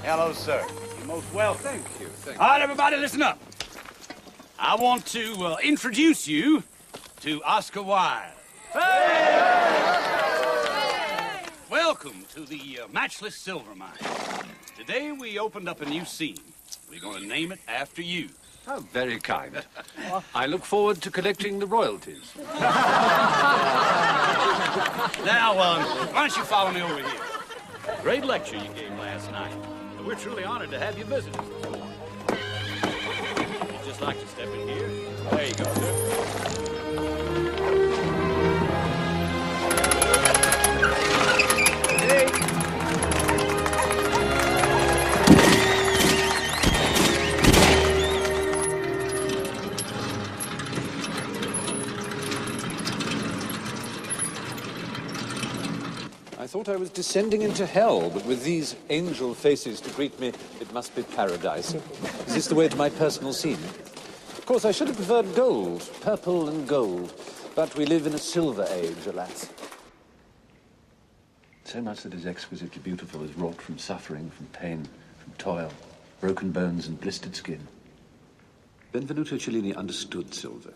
Hello, sir. You're most welcome. Thank you. All right, everybody, listen up. I want to introduce you to Oscar Wilde. Hey! Welcome to the Matchless Silver Mine. Today we opened up a new scene. We're going to name it after you. How very kind. I look forward to collecting the royalties. Now, why don't you follow me over here? Great lecture you gave last night. We're truly honored to have you visit us. You'd just like to step in here? There you go, sir. I thought I was descending into hell, but with these angel faces to greet me, it must be paradise. Is this the way to my personal scene? Of course, I should have preferred gold, purple and gold, but we live in a silver age, alas. So much that is exquisitely beautiful is wrought from suffering, from pain, from toil, broken bones and blistered skin. Benvenuto Cellini understood silver.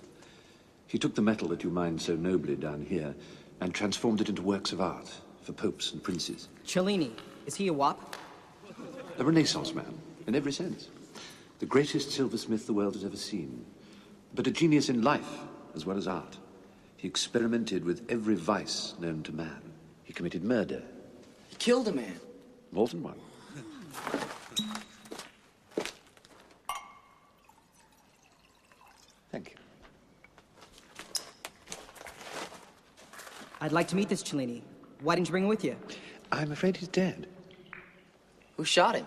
He took the metal that you mine so nobly down here and transformed it into works of art for popes and princes. Cellini, is he a wop? A Renaissance man, in every sense. The greatest silversmith the world has ever seen. But a genius in life as well as art. He experimented with every vice known to man. He committed murder. He killed a man. More than one. Thank you. I'd like to meet this Cellini. Why didn't you bring him with you? I'm afraid he's dead. Who shot him?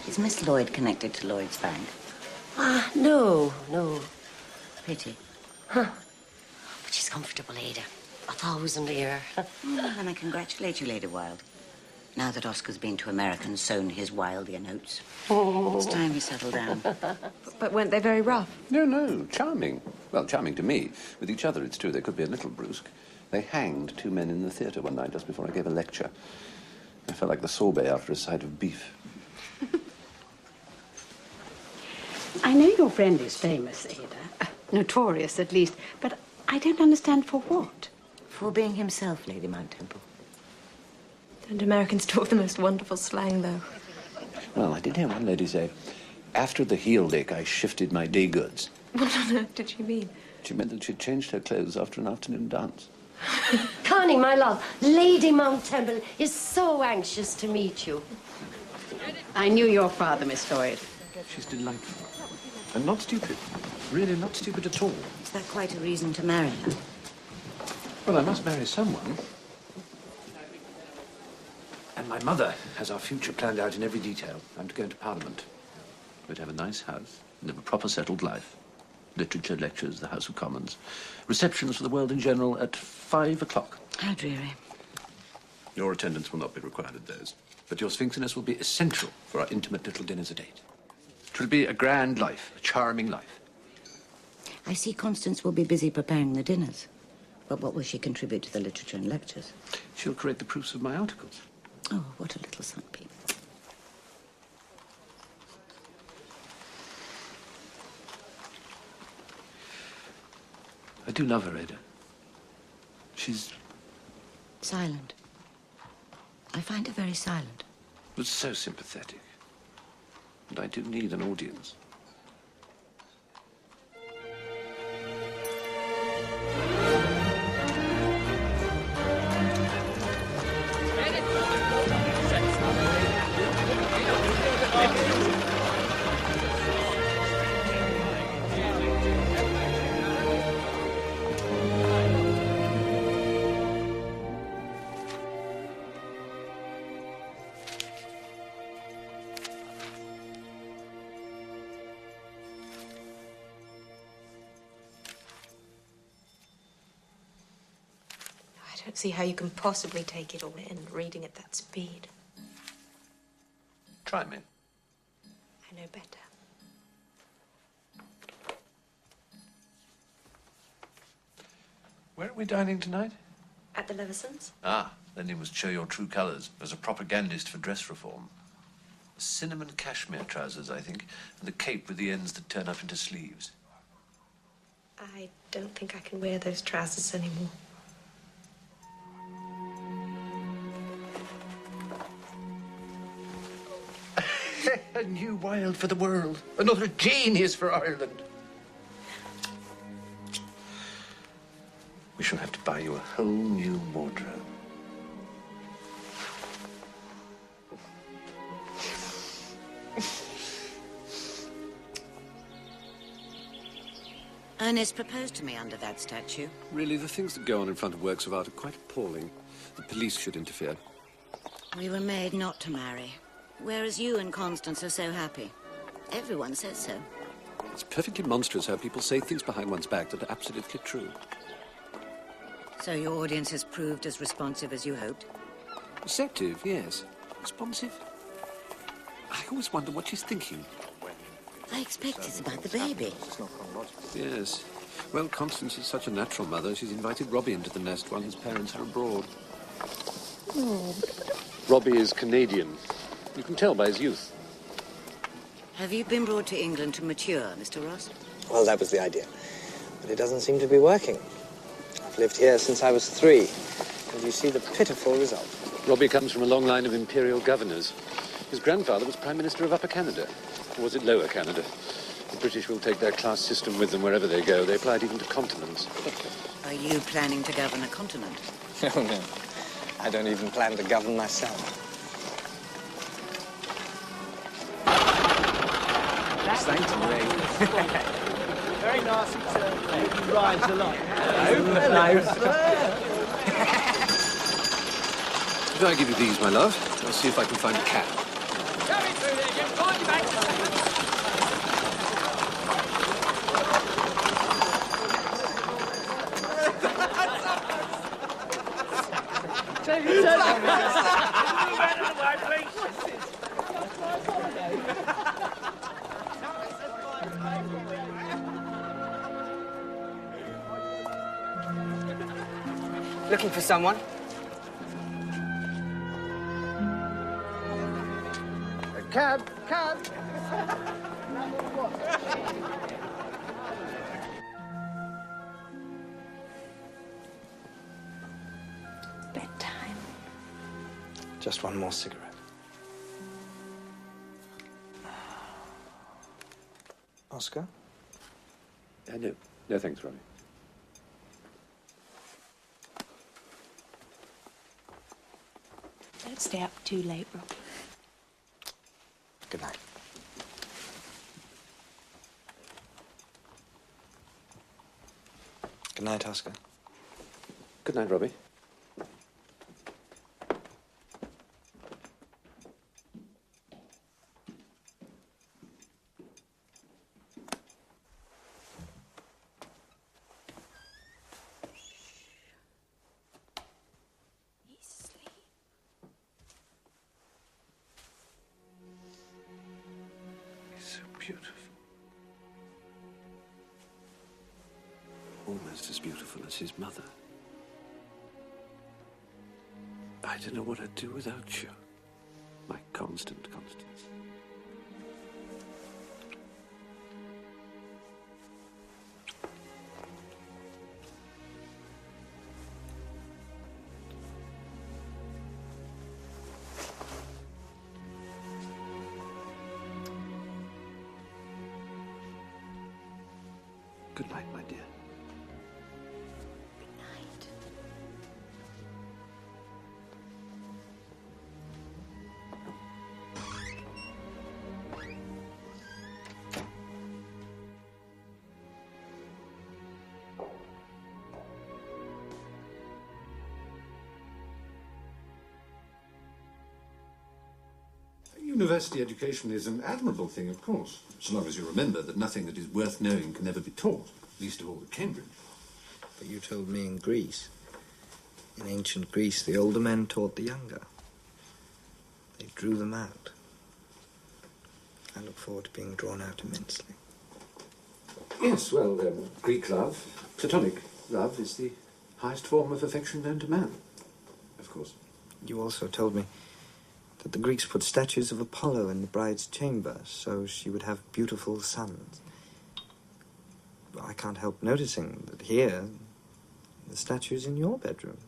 Is Miss Lloyd connected to Lloyd's Bank? No. Pity. Huh. But she's comfortable, Ada. 1,000 a year. And I congratulate you, Lady Wilde. Now that Oscar's been to America and sown his wildier notes, it's time he settled down. But weren't they very rough? No, charming. Well, charming to me. With each other, it's true, they could be a little brusque. They hanged 2 men in the theatre one night just before I gave a lecture. I felt like the sorbet after a side of beef. I know your friend is famous, Ada. Notorious, at least. But I don't understand for what. For being himself, Lady Mount Temple. Don't Americans talk the most wonderful slang, though? Well, I did hear one lady say, after the heel lick, I shifted my day goods. What on earth did she mean? She meant that she'd changed her clothes after an afternoon dance. Connie, my love, Lady Mount Temple is so anxious to meet you. I knew your father, Miss Lloyd. She's delightful. And not stupid. Really not stupid at all. Is that quite a reason to marry her? Well, I must marry someone. And my mother has our future planned out in every detail. I'm to go into Parliament. We're to have a nice house, live a proper settled life. Literature lectures, the House of Commons. Receptions for the world in general at 5 o'clock. How dreary. Your attendance will not be required at those. But your sphinxiness will be essential for our intimate little dinners at 8. It will be a grand life, a charming life. I see Constance will be busy preparing the dinners. But what will she contribute to the literature and lectures? She'll correct the proofs of my articles. Oh, what a little sunbeam. I do love her, Ada. She's... silent. I find her very silent. But so sympathetic. And I do need an audience. I don't see how you can possibly take it all in, reading at that speed. Try me. I know better. Where are we dining tonight? At the Levisons? Ah, then you must show your true colours as a propagandist for dress reform. Cinnamon cashmere trousers, I think, and a cape with the ends that turn up into sleeves. I don't think I can wear those trousers anymore. A new Wilde for the world. Another genius for Ireland. We shall have to buy you a whole new wardrobe. Ernest proposed to me under that statue. Really, the things that go on in front of works of art are quite appalling. The police should interfere. We were made not to marry, whereas you and Constance are so happy. Everyone says so. It's perfectly monstrous how people say things behind one's back that are absolutely true. So your audience has proved as responsive as you hoped? Receptive, yes. Responsive? I always wonder what she's thinking. I expect it's about the baby. Yes. Well, Constance is such a natural mother, she's invited Robbie into the nest while his parents are abroad. Robbie is Canadian. You can tell by his youth. Have you been brought to England to mature, Mr. Ross? Well, that was the idea. But it doesn't seem to be working. I've lived here since I was 3, and you see the pitiful result. Robbie comes from a long line of imperial governors. His grandfather was Prime Minister of Upper Canada. Or was it Lower Canada? The British will take their class system with them wherever they go. They apply it even to continents. Are you planning to govern a continent? Oh, no. I don't even plan to govern myself. Thanks, Ray. Very nice to rides a lot. Hello, sir. Did I give you these, my love? I'll see if I can find a cat. Coming through there, Jim. Find you back. Looking for someone? A cab. Bedtime. Just one more cigarette. Oscar? No. No, thanks, Robbie. Don't stay up too late, Rob. Good night. Good night, Oscar. Good night, Robbie. Beautiful. Almost as beautiful as his mother. I don't know what I'd do without you, my constant Constance. Good night, my dear. Good night. University education is an admirable thing, of course, so long as you remember that nothing that is worth knowing can ever be taught, least of all at Cambridge. But you told me in Greece, In ancient Greece, the older men taught the younger. They drew them out. I look forward to being drawn out immensely. Yes, well, Greek love, platonic love, is the highest form of affection known to man, of course. You also told me that the Greeks put statues of Apollo in the bride's chamber so she would have beautiful sons. Well, I can't help noticing that here, the statue's in your bedroom.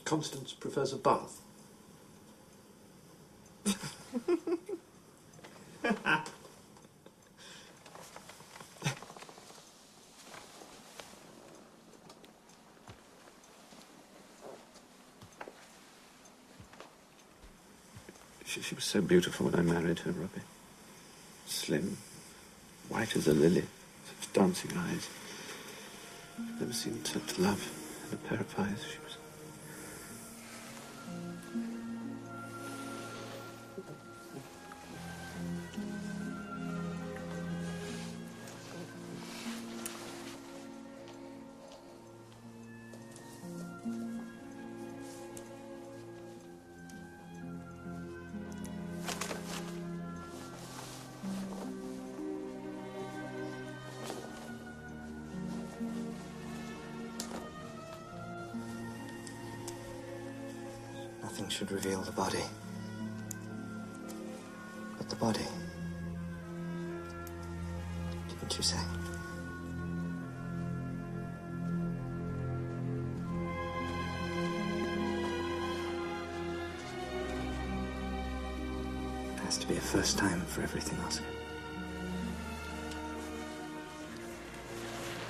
Constance prefers a bath. She was so beautiful when I married her, Robbie. Slim, white as a lily, such dancing eyes. I've never seen such love in a pair of eyes. She was... Nothing should reveal the body. But the body. Didn't you say? It has to be a first time for everything, Oscar.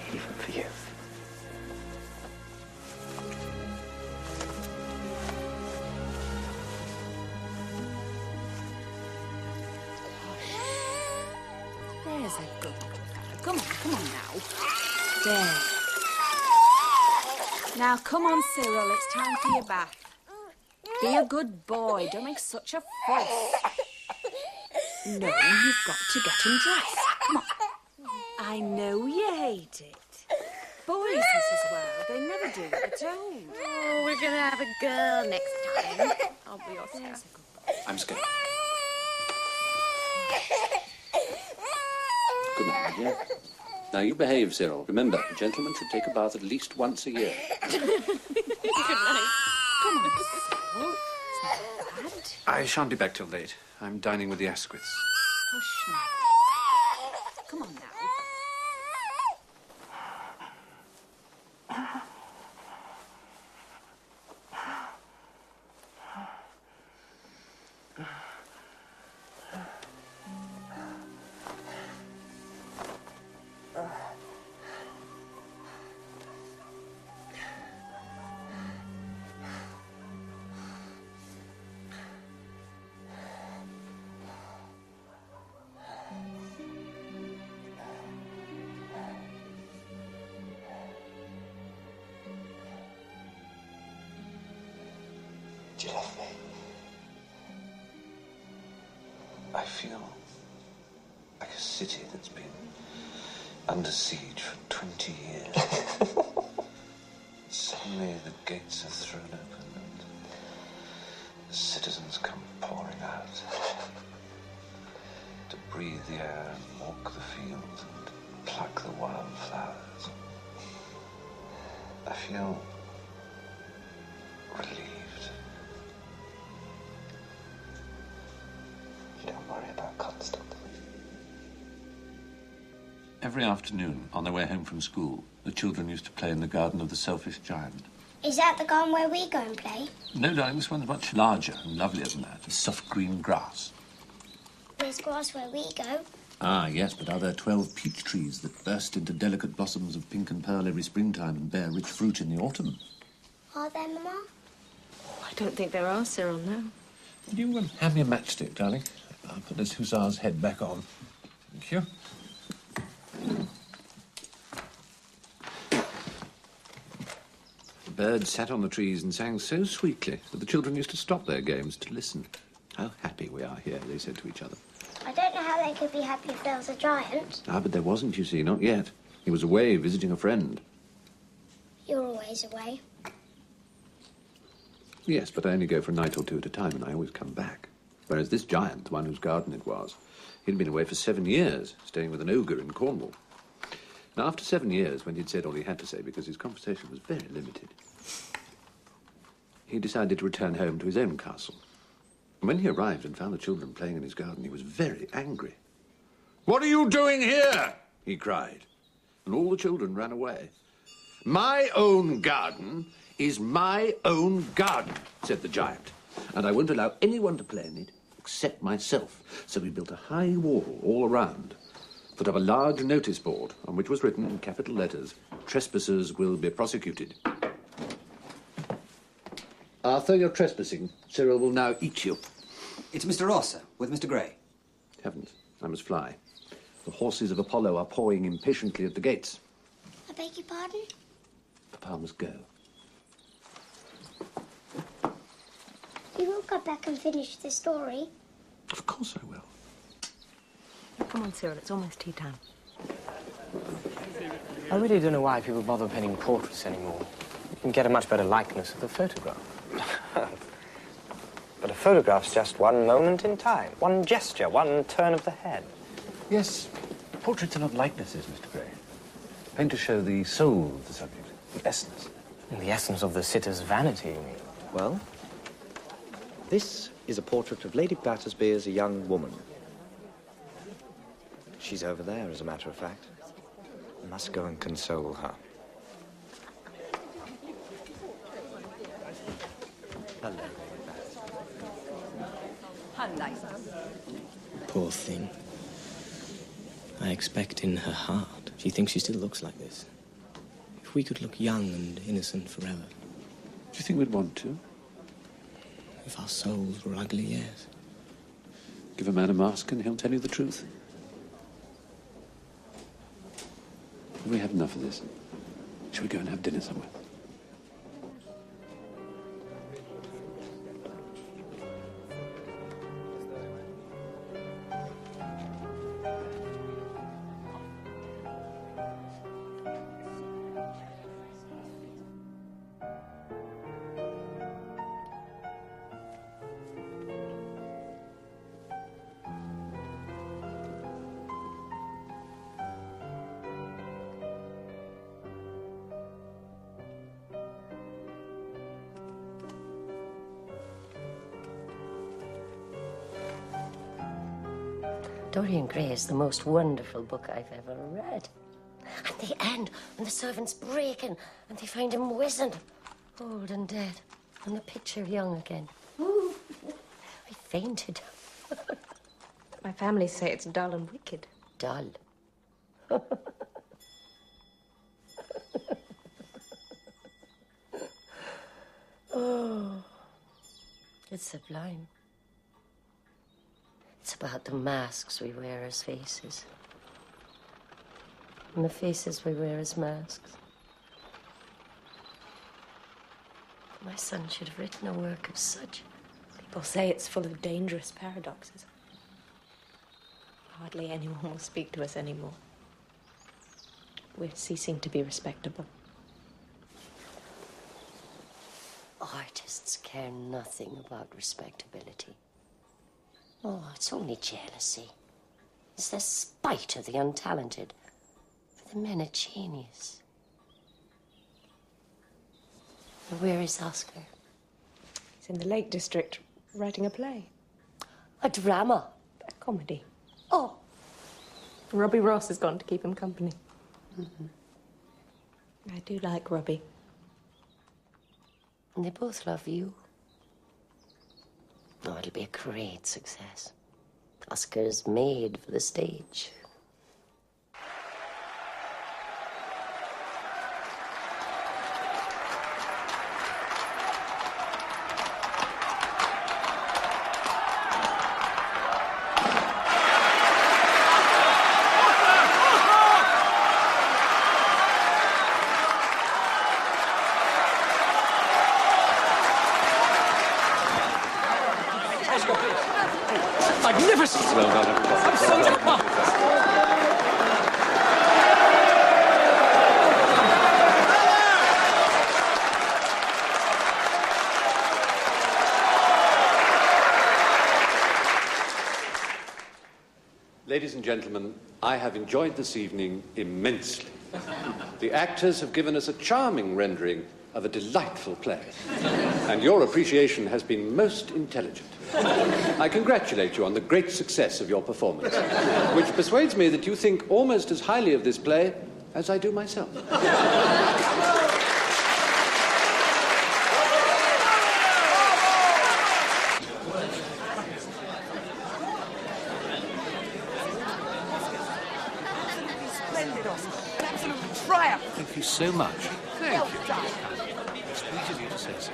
Even for you. There's a good girl. Come on now. There. Now, come on, Cyril, it's time for your bath. Be a good boy, don't make such a fuss. No, you've got to get him dressed. Come on. I know you hate it. Boys, Mrs. Wilde, they never do what they're told. Oh, we're going to have a girl next time. I'll be Oscar. I'm scared. Good night, dear. Now, you behave, Cyril. Remember, a gentleman should take a bath at least once a year. Good night. Come on, Cyril. It's not bad. I shan't be back till late. I'm dining with the Asquiths. Hush now. Come on now. Do you love me? I feel like a city that's been under siege for 20 years. Suddenly the gates are thrown open and the citizens come pouring out to breathe the air and walk the fields and pluck the wildflowers. I feel relieved. You don't worry about Constance. Every afternoon, on their way home from school, the children used to play in the garden of the Selfish Giant. Is that the garden where we go and play? No, darling, this one's much larger and lovelier than that. It's soft green grass. There's grass where we go. Ah, yes, but are there 12 peach trees that burst into delicate blossoms of pink and pearl every springtime and bear rich fruit in the autumn? Are there, Mama? I don't think there are, Cyril, no. Will you hand me a matchstick, darling? I'll put this hussar's head back on. Thank you. The birds sat on the trees and sang so sweetly that the children used to stop their games to listen. How happy we are here, they said to each other. I don't know how they could be happy if there was a giant. Ah, but there wasn't, you see, not yet. He was away visiting a friend. You're always away. Yes, but I only go for a night or two at a time, and I always come back. Whereas this giant, the one whose garden it was, he'd been away for 7 years, staying with an ogre in Cornwall. Now, after 7 years, when he'd said all he had to say, because his conversation was very limited, he decided to return home to his own castle. And when he arrived and found the children playing in his garden, he was very angry. "What are you doing here?" he cried. And all the children ran away. "My own garden is my own garden," said the giant, "and I won't allow anyone to play in it except myself." So he built a high wall all around, put up a large notice board on which was written in capital letters, "Trespassers will be prosecuted." "Arthur, you're trespassing. Cyril will now eat you." It's Mr. Ross, sir, with Mr. Gray. Heavens, I must fly. The horses of Apollo are pawing impatiently at the gates. I beg your pardon? Papa must go. You will come back and finish the story. Of course I will. Come on, Cyril, it's almost tea time. I really don't know why people bother painting portraits anymore. You can get a much better likeness of the photograph. But a photograph's just one moment in time, one gesture, one turn of the head. Yes, portraits are not likenesses, Mr. Gray. Painters show the soul of the subject, the essence. The essence of the sitter's vanity, you mean? Well, this is a portrait of Lady Battersby as a young woman. She's over there, as a matter of fact. I must go and console her. Hello, Lady Battersby. Poor thing. I expect in her heart she thinks she still looks like this. If we could look young and innocent forever. Do you think we'd want to? If our souls were ugly, yes. Give a man a mask and he'll tell you the truth. We have enough of this. Shall we go and have dinner somewhere? Dorian Gray is the most wonderful book I've ever read. At the end, when the servants break in and they find him wizened, old and dead, and the picture young again. Ooh, I fainted. My family say it's dull and wicked. Dull? Oh, it's sublime. It's about the masks we wear as faces. And the faces we wear as masks. My son should have written a work of such. People say it's full of dangerous paradoxes. Hardly anyone will speak to us anymore. We're ceasing to be respectable. Artists care nothing about respectability. Oh, it's only jealousy. It's the spite of the untalented for the men of genius. And where is Oscar? He's in the Lake District writing a play. A drama? A comedy. Oh. Robbie Ross has gone to keep him company. Mm-hmm. I do like Robbie. And they both love you. Oh, it'll be a great success. Oscar's made for the stage. Magnificent! Well done, everybody. Absolutely. Ladies and gentlemen, I have enjoyed this evening immensely. The actors have given us a charming rendering of a delightful play, and your appreciation has been most intelligent. I congratulate you on the great success of your performance, which persuades me that you think almost as highly of this play as I do myself. Thank you so much. Thank you. It's sweet of you to say so.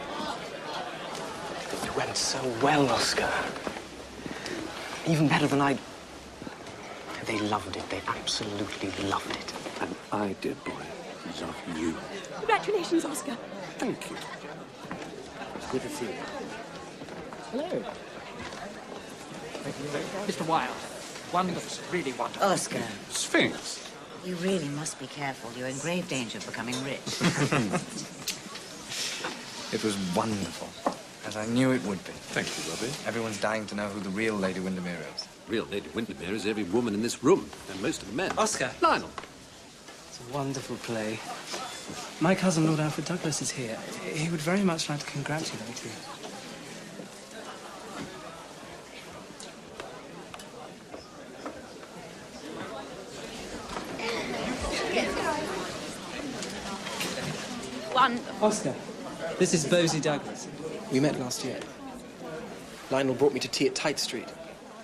It went so well, Oscar. Even better than I... They loved it. They absolutely loved it. And I, dear boy, love you. Congratulations, Oscar. Thank you. It's good to see you. Hello. Mr. Wilde. Wonderful, really wonderful. Oscar. Sphinx. You really must be careful. You're in grave danger of becoming rich. It was wonderful, as I knew it would be. Thank you, Robbie. Everyone's dying to know who the real Lady Windermere is. Real Lady Windermere is every woman in this room, and most of the men. Oscar. Lionel. It's a wonderful play. My cousin, Lord Alfred Douglas, is here. He would very much like to congratulate you. Wonderful. Oscar, this is Bosie Douglas. We met last year. Lionel brought me to tea at Tite Street.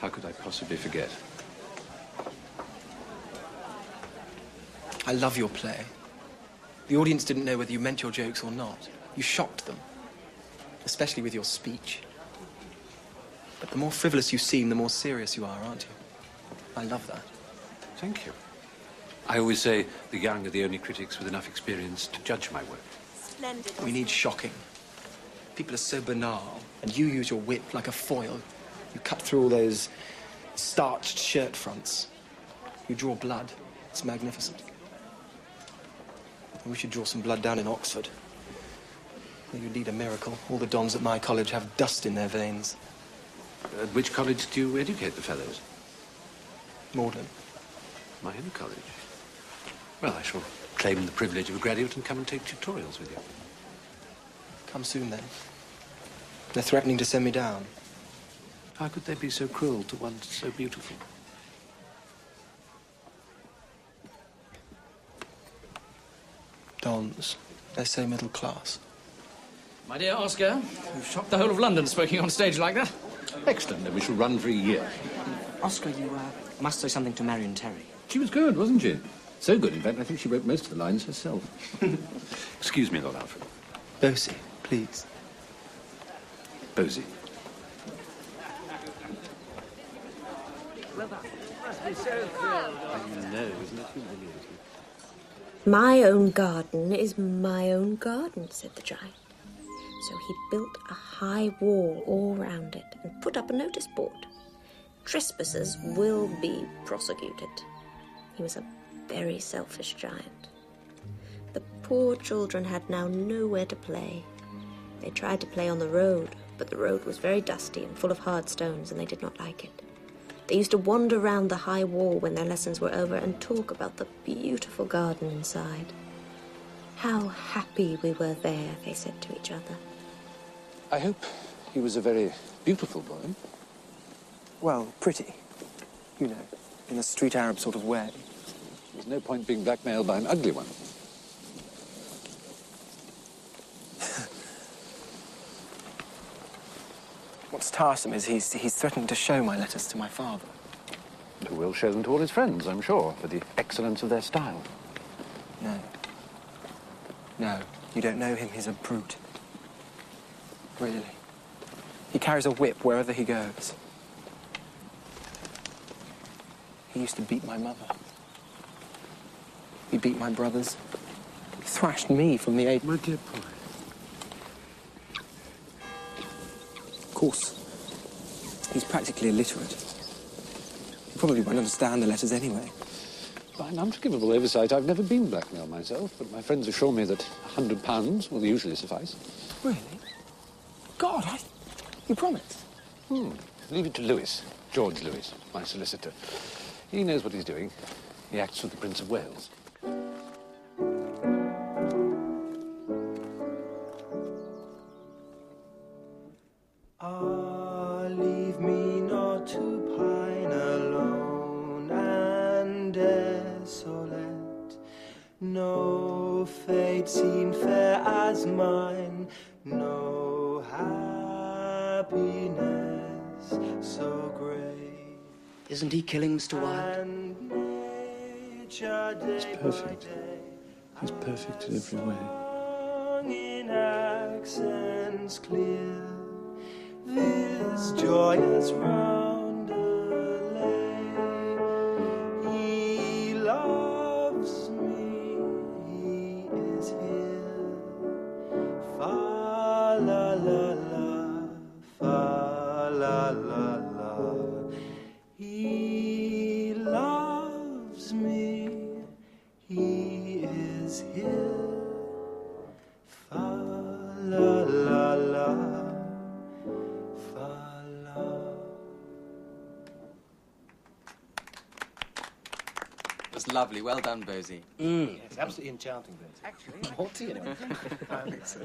How could I possibly forget? I love your play. The audience didn't know whether you meant your jokes or not. You shocked them, especially with your speech. But the more frivolous you seem, the more serious you are, aren't you? I love that. Thank you. I always say the young are the only critics with enough experience to judge my work. Splendid. We need shocking. People are so banal, and you use your wit like a foil. You cut through all those starched shirt fronts. You draw blood. It's magnificent. We should draw some blood down in Oxford. You need a miracle. All the dons at my college have dust in their veins. At which college do you educate the fellows? Magdalen. My own college. Well, I shall claim the privilege of a graduate and come and take tutorials with you. Come soon, then. They're threatening to send me down. How could they be so cruel to one so beautiful? Dons. They're so middle class. My dear Oscar, you've shocked the whole of London speaking on stage like that. Excellent. Then we shall run for a year. Oscar, you must say something to Marion Terry. She was good, wasn't she? So good, in fact, I think she wrote most of the lines herself. Excuse me, Lord Alfred. Bosie, please. Bosie. Well, that must be so thrilled. I know, isn't it humiliating? My own garden is my own garden, said the giant. So he built a high wall all round it and put up a notice board. Trespassers will be prosecuted. He was a very selfish giant. The poor children had now nowhere to play. They tried to play on the road, but the road was very dusty and full of hard stones, and they did not like it. They used to wander round the high wall when their lessons were over and talk about the beautiful garden inside. How happy we were there, they said to each other. I hope he was a very beautiful boy. Well, pretty. You know, in a street Arab sort of way. There's no point being blackmailed by an ugly one. What's tiresome is he's threatened to show my letters to my father. Who will show them to all his friends, I'm sure, for the excellence of their style. No. No, you don't know him. He's a brute. Really. He carries a whip wherever he goes. He used to beat my mother. He beat my brothers. He thrashed me from the age... My dear boy. Of course. He's practically illiterate. He probably won't understand the letters anyway. By an unforgivable oversight, I've never been blackmailed myself, but my friends assure me that £100 will usually suffice. Really? God, you promise? Leave it to Lewis, George Lewis, my solicitor. He knows what he's doing. He acts with the Prince of Wales. Leave me not to pine alone and desolate. No fate seemed fair as mine, no happiness so great. Isn't he killing Mr. Wilde? He's perfect. He's perfect in every way. In accents clear, this joyous roundelay. He loves me, he is here. Fa la la la, fa la la la. He loves me, he is here. Fa la la la. That's lovely. Well done, Bosie. Yes, absolutely enchanting, Vince. Actually, Multi, you know. I think so.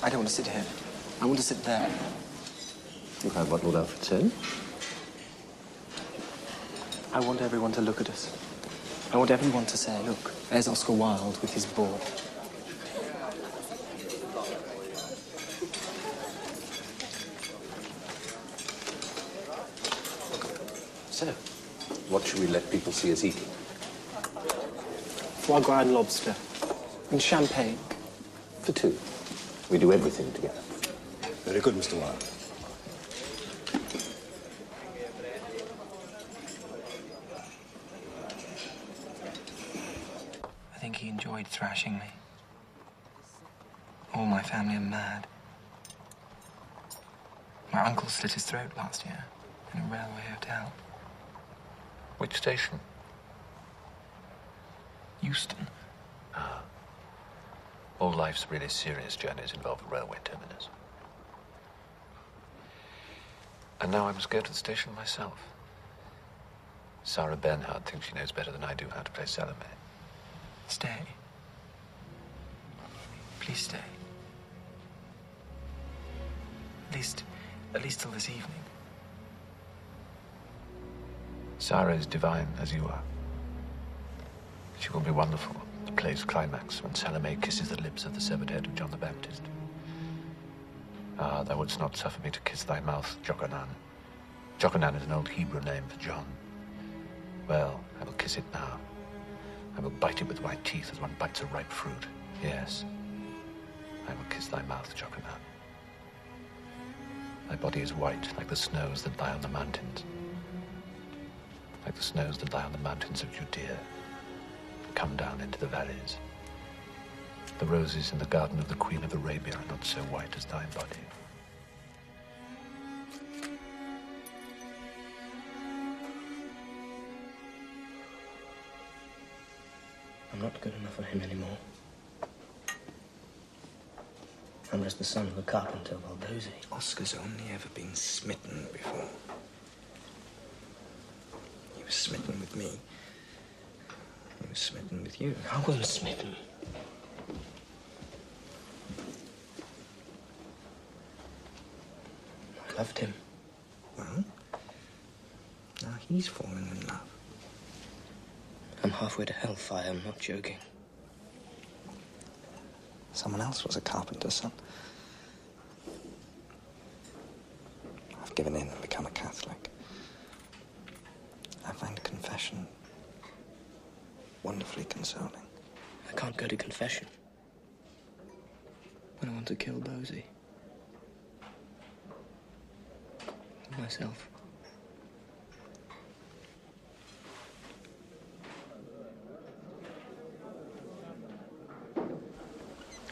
I don't want to sit here. I want to sit there. You've had what Lord Alfred said? I want everyone to look at us. I want everyone to say, look, there's Oscar Wilde with his board. So, what should we let people see us eating? Foie gras and lobster. And champagne. For two. We do everything together. Very good, Mr. Wilde. I think he enjoyed thrashing me. All my family are mad. My uncle slit his throat last year in a railway hotel. Which station? Euston. Ah. All life's really serious journeys involve a railway terminus. And now I must go to the station myself. Sarah Bernhardt thinks she knows better than I do how to play Salome. Stay. Please stay. At least till this evening. Sarah is divine, as you are. She will be wonderful. The play's climax, when Salome kisses the lips of the severed head of John the Baptist. Ah, thou wouldst not suffer me to kiss thy mouth, Jochanan. Jochanan is an old Hebrew name for John. Well, I will kiss it now. I will bite it with my teeth as one bites a ripe fruit. Yes, I will kiss thy mouth, Jochanan. Thy body is white, like the snows that lie on the mountains. Like the snows that lie on the mountains of Judea. Come down into the valleys. The roses in the garden of the Queen of Arabia are not so white as thy body. I'm not good enough for him anymore. I'm as the son of a carpenter, while Bosie. Oscar's only ever been smitten before. He was smitten with me. He was smitten with you. I wasn't smitten. I loved him. Well, now he's fallen in love. I'm halfway to hellfire, I'm not joking. Someone else was a carpenter's son. I've given in and become a Catholic. I find confession wonderfully consoling. I can't go to confession when I want to kill Bosie. Myself.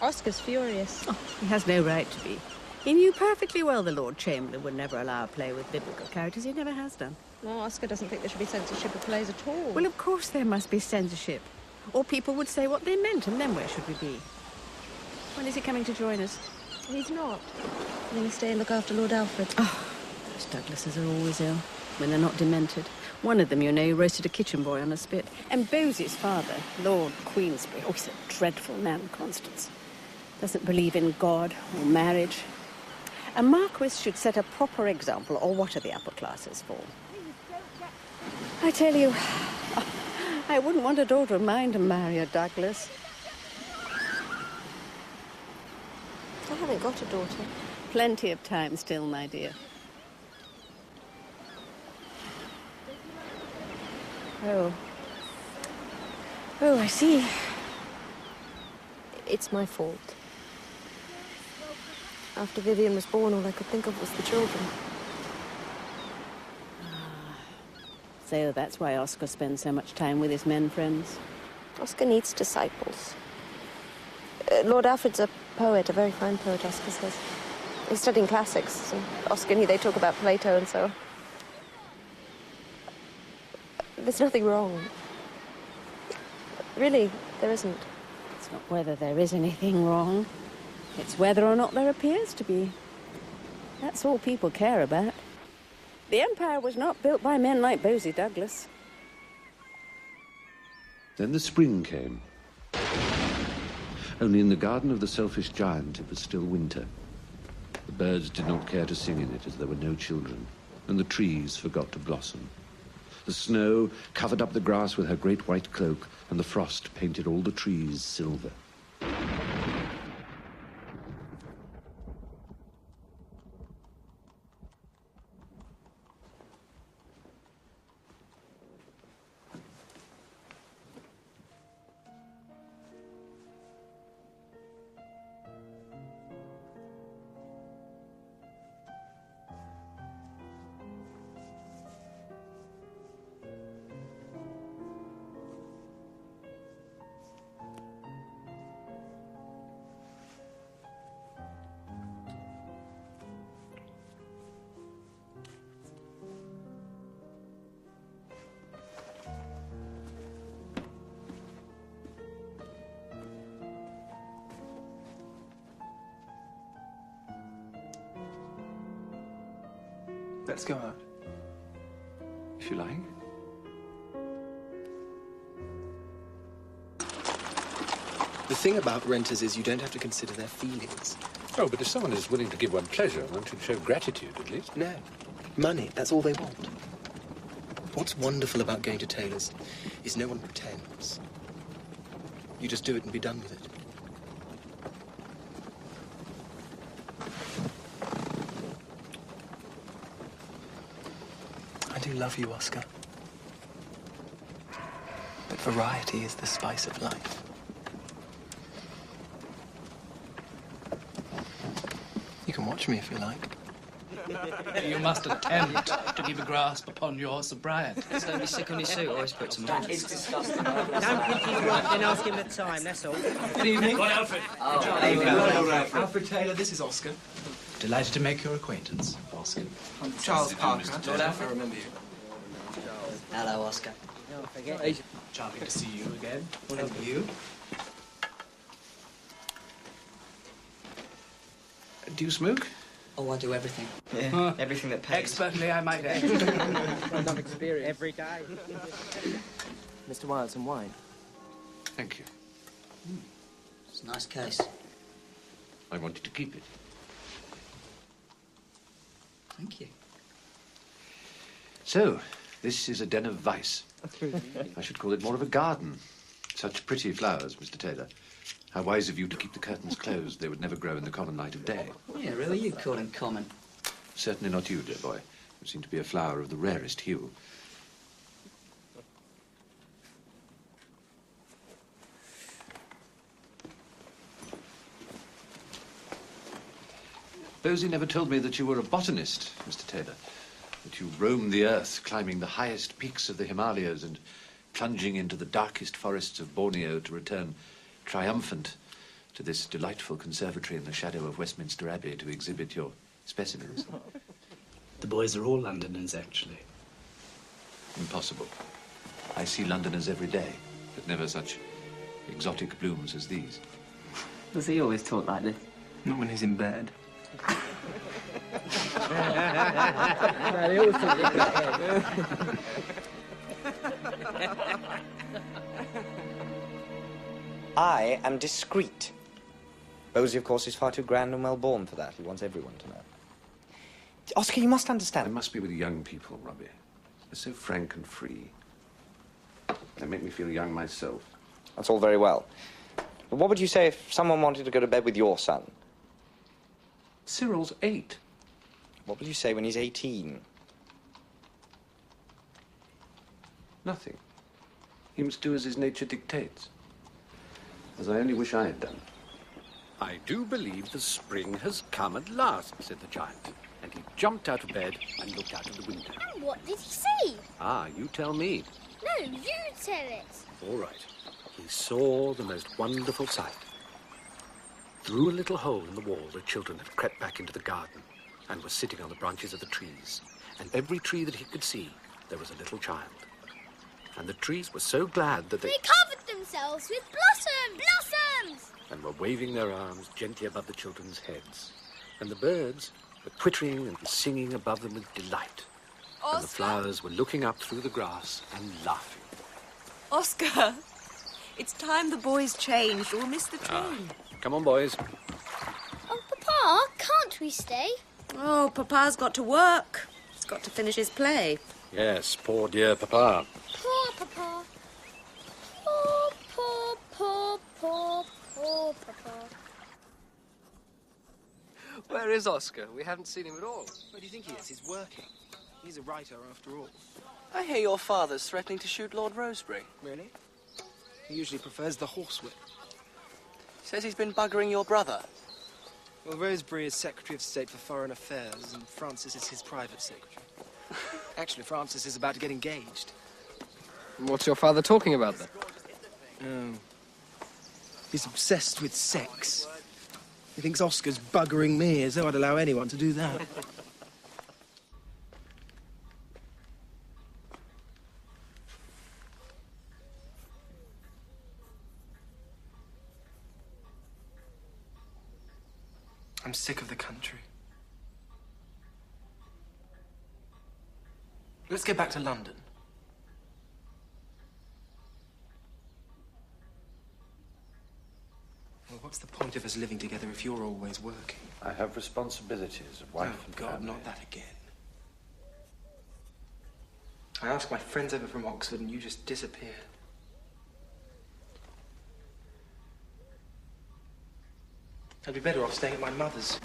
Oscar's furious. Oh, he has no right to be. He knew perfectly well the Lord Chamberlain would never allow a play with biblical characters. He never has done. No, Oscar doesn't think there should be censorship of plays at all. Well, of course there must be censorship. Or people would say what they meant, and then where should we be? When is he coming to join us? He's not. I'm going to stay and look after Lord Alfred. Oh, those Douglases are always ill, when they're not demented. One of them, you know, roasted a kitchen boy on a spit. And Bosie's father, Lord Queensberry, oh, he's a dreadful man, Constance. Doesn't believe in God or marriage. A marquis should set a proper example, or what are the upper classes for? I tell you, I wouldn't want a daughter of mine to marry a Douglas. I haven't got a daughter. Plenty of time still, my dear. Oh. Oh, I see. It's my fault. After Vivian was born, all I could think of was the children. So that's why Oscar spends so much time with his men friends. Oscar needs disciples. Lord Alfred's a poet, a very fine poet, Oscar says. He's studying classics, and Oscar and he, they talk about Plato and so on. There's nothing wrong. Really, there isn't. It's not whether there is anything wrong. It's whether or not there appears to be. That's all people care about. The empire was not built by men like Bosie Douglas. Then the spring came. Only in the garden of the selfish giant it was still winter. The birds did not care to sing in it as there were no children, and the trees forgot to blossom. The snow covered up the grass with her great white cloak, and the frost painted all the trees silver. Let's go out. If you like. The thing about renters is you don't have to consider their feelings. Oh, but if someone is willing to give one pleasure, one should show gratitude, at least. No. Money, that's all they want. What's wonderful about going to tailors is no one pretends. You just do it and be done with it. I do love you, Oscar. But variety is the spice of life. You can watch me if you like. You must attempt to keep a grasp upon your sobriety. Don't be sick on your suit, always put some on. It's disgusting. Don't think he's right, then ask him the time, that's all. Good evening. Hi, Alfred. Alfred Taylor, this is Oscar. Delighted to make your acquaintance, Oscar. Charles Parker. Lord Alfred, I remember you. Hello, Oscar. Charming to see you again. And you? Do you smoke? Oh, I do everything. Yeah, everything that pays. Expertly, I might add. Enough experience. Every day. Mr. Wilde, some wine. Thank you. It's a nice case. I want you to keep it. Thank you. So, this is a den of vice. I should call it more of a garden. Such pretty flowers, Mr. Taylor. How wise of you to keep the curtains closed. They would never grow in the common light of day. Yeah, really? You call him common? Certainly not you, dear boy. You seem to be a flower of the rarest hue. Bosie never told me that you were a botanist, Mr. Taylor. That you roamed the earth, climbing the highest peaks of the Himalayas and plunging into the darkest forests of Borneo to return triumphant to this delightful conservatory in the shadow of Westminster Abbey to exhibit your specimens. The boys are all Londoners, actually. Impossible. I see Londoners every day, but never such exotic blooms as these. Does he always talk like this? Not when he's in bed. No, they always talk like that. I am discreet. Bosie, of course, is far too grand and well born for that. He wants everyone to know. Oscar, you must understand. I must be with young people, Robbie. They're so frank and free. They make me feel young myself. That's all very well. But what would you say if someone wanted to go to bed with your son? Cyril's 8. What would you say when he's 18? Nothing. He must do as his nature dictates. As I only wish I had done. I do believe the spring has come at last, said the giant. And he jumped out of bed and looked out of the window. And what did he see? Ah, you tell me. No, you tell it. All right. He saw the most wonderful sight. Through a little hole in the wall, the children had crept back into the garden and were sitting on the branches of the trees. And every tree that he could see, there was a little child. And the trees were so glad that They covered themselves with blossoms! Blossoms! and were waving their arms gently above the children's heads. And the birds were twittering and singing above them with delight. And the flowers were looking up through the grass and laughing. Oscar, it's time the boys changed. We'll miss the train. Come on, boys. Oh, Papa, can't we stay? Oh, Papa's got to work. He's got to finish his play. Yes, poor dear Papa. Poor Papa. Poor, poor, poor, poor, poor Papa. Where is Oscar? We haven't seen him at all. Where do you think he is? He's working. He's a writer, after all. I hear your father's threatening to shoot Lord Rosebery. Really? He usually prefers the horsewhip. Says he's been buggering your brother. Well, Rosebery is Secretary of State for Foreign Affairs, and Francis is his private secretary. Actually, Francis is about to get engaged. What's your father talking about, then? Oh. He's obsessed with sex. He thinks Oscar's buggering me, as though I'd allow anyone to do that. I'm sick of the country. Let's get back to London. Well, what's the point of us living together if you're always working? I have responsibilities, a wife and God, family. not that again. I asked my friends over from Oxford and you just disappeared. I'd be better off staying at my mother's.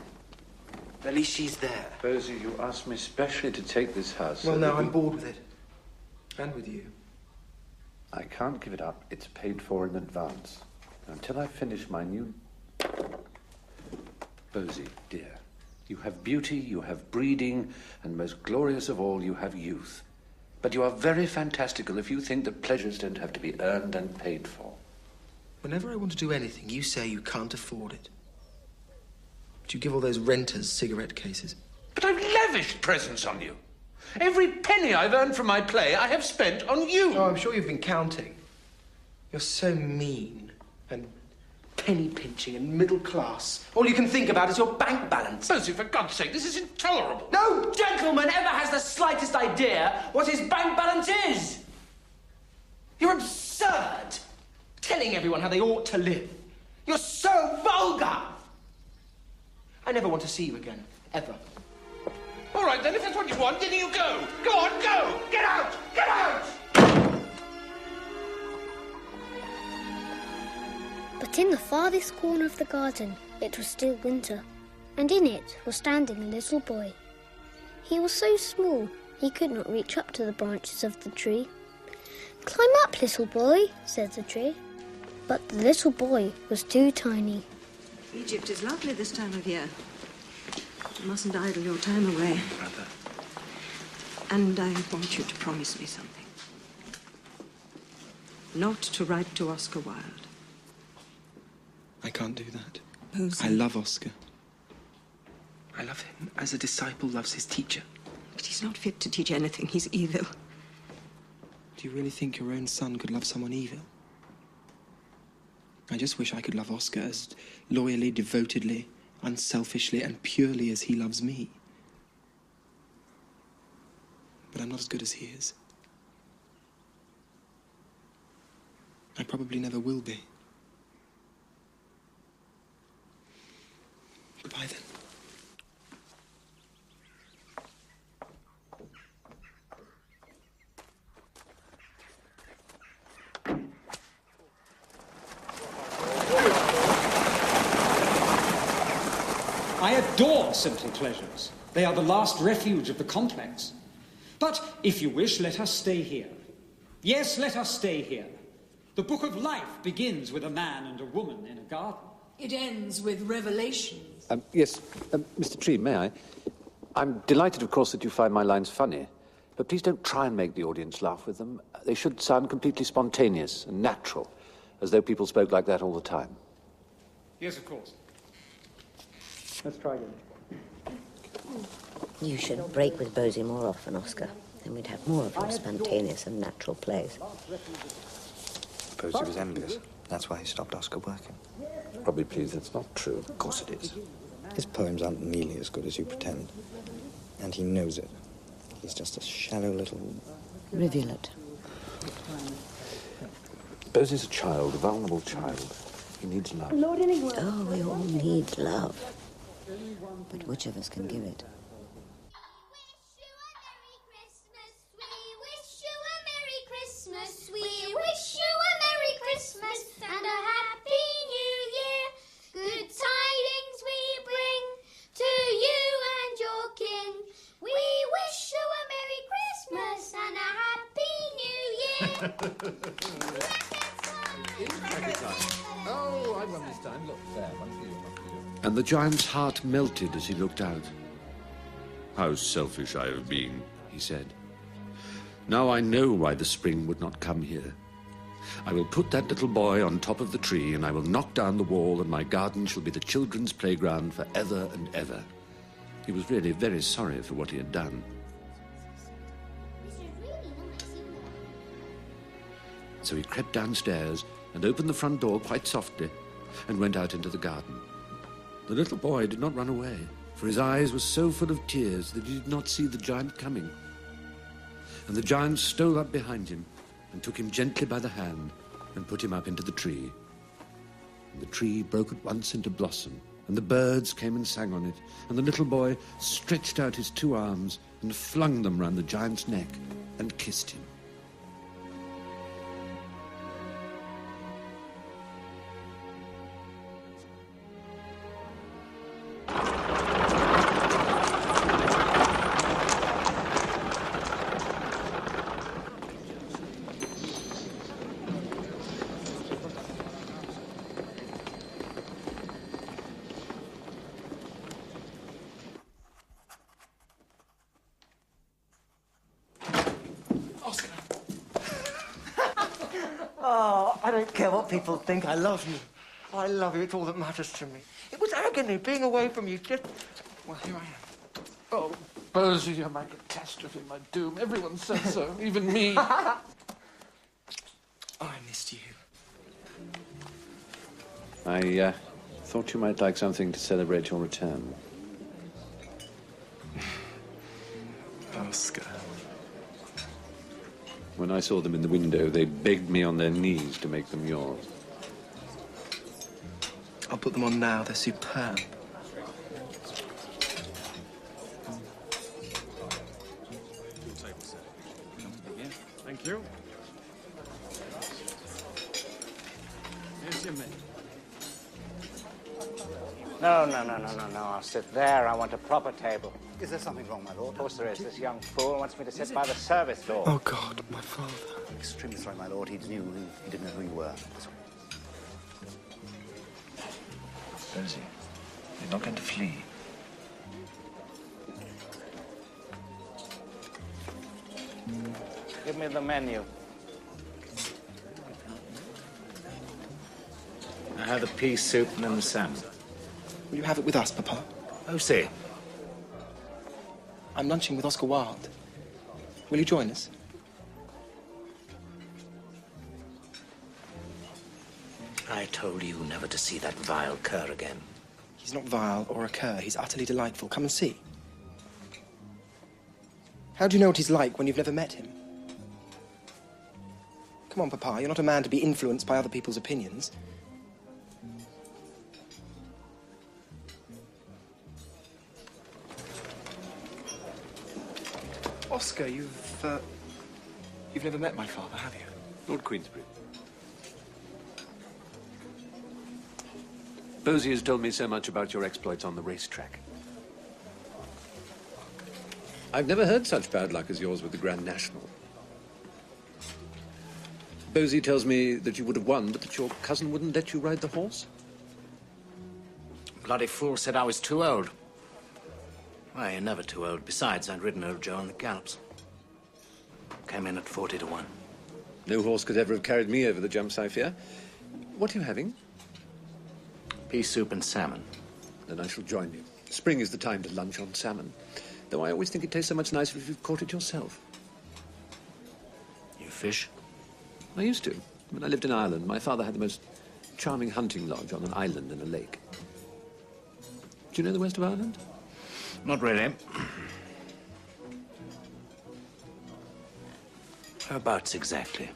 At least she's there. Bosie, you asked me specially to take this house. Well, so no, that I'm we- bored with it. And with you. I can't give it up. It's paid for in advance. Until I finish my new... Bosie, dear, you have beauty, you have breeding, and most glorious of all, you have youth. But you are very fantastical if you think that pleasures don't have to be earned and paid for. Whenever I want to do anything, you say you can't afford it. But you give all those renters cigarette cases. But I've lavished presents on you. Every penny I've earned from my play, I have spent on you. Oh, I'm sure you've been counting. You're so mean and penny pinching and middle class. All you can think about is your bank balance. Percy, for God's sake, this is intolerable. No gentleman ever has the slightest idea what his bank balance is. You're absurd, telling everyone how they ought to live. You're so vulgar. I never want to see you again, ever. All right, then, if that's what you want, then you go. Go on, go! Get out! Get out! But in the farthest corner of the garden, it was still winter, and in it was standing a little boy. He was so small he could not reach up to the branches of the tree. "Climb up, little boy," said the tree. But the little boy was too tiny. Egypt is lovely this time of year. You mustn't idle your time away. Brother. And I want you to promise me something. Not to write to Oscar Wilde. I can't do that. Percy. I love Oscar. I love him as a disciple loves his teacher. But he's not fit to teach anything. He's evil. Do you really think your own son could love someone evil? I just wish I could love Oscar as loyally, devotedly, unselfishly, and purely as he loves me. But I'm not as good as he is. I probably never will be. Goodbye, then. I adore simple pleasures. They are the last refuge of the complex. But if you wish, let us stay here. Yes, let us stay here. The book of life begins with a man and a woman in a garden. It ends with revelations. Yes, Mr. Tree, may I? I'm delighted, of course, that you find my lines funny, but please don't try and make the audience laugh with them. They should sound completely spontaneous and natural, as though people spoke like that all the time. Yes, of course. Let's try again. You should break with Bosie more often, Oscar. Then we'd have more of your spontaneous and natural plays. Bosie was envious. That's why he stopped Oscar working. Probably, please, that's not true. Of course it is. His poems aren't nearly as good as you pretend. And he knows it. He's just a shallow little... rivulet. Bosie's a child, a vulnerable child. He needs love. Oh, we all need love. But which of us can give it? We wish you a Merry Christmas and a Happy New Year. Good tidings we bring to you and your kin. We wish you a Merry Christmas and a Happy New Year. Oh, I won this time. Look, there, one for you, one for you. And the giant's heart melted as he looked out. How selfish I have been, he said. Now I know why the spring would not come here. I will put that little boy on top of the tree, and I will knock down the wall, and my garden shall be the children's playground for ever and ever. He was really very sorry for what he had done. So he crept downstairs and opened the front door quite softly and went out into the garden. The little boy did not run away, for his eyes were so full of tears that he did not see the giant coming. And the giant stole up behind him and took him gently by the hand and put him up into the tree. And the tree broke at once into blossom, and the birds came and sang on it, and the little boy stretched out his two arms and flung them round the giant's neck and kissed him. Oh, I don't care what people think. I love you. I love you. It's all that matters to me. It was agony being away from you. Just... Well, here I am. Oh, Bosie, you're my catastrophe, my doom. Everyone says so, even me. Oh, I missed you. I thought you might like something to celebrate your return. Oscar. When I saw them in the window, they begged me on their knees to make them yours. I'll put them on now. They're superb. Thank you. Here's your menu. No, I'll sit there. I want a proper table. Is there something wrong, my lord? Of course there is. This young fool wants me to sit by the service door. Oh, God, my father. I'm extremely sorry, my lord. He didn't know who you were. Rosie, you're not going to flee. Give me the menu. I have the pea soup and the salmon. Will you have it with us, Papa? Oh, see. I'm lunching with Oscar Wilde. Will you join us? I told you never to see that vile cur again. He's not vile or a cur. He's utterly delightful. Come and see. How do you know what he's like when you've never met him? Come on, Papa. You're not a man to be influenced by other people's opinions. Oscar, you've never met my father, have you? Lord Queensberry. Bosie has told me so much about your exploits on the racetrack. I've never heard such bad luck as yours with the Grand National. Bosie tells me that you would have won, but that your cousin wouldn't let you ride the horse. Bloody fool said I was too old. Why, you're never too old. Besides, I'd ridden old Joe on the gallops. Came in at 40 to 1. No horse could ever have carried me over the jumps, I fear. What are you having? Pea soup and salmon. Then I shall join you. Spring is the time to lunch on salmon. Though I always think it tastes so much nicer if you've caught it yourself. You fish? I used to. When I lived in Ireland, my father had the most charming hunting lodge on an island in a lake. Do you know the west of Ireland? Not really. Whereabouts exactly?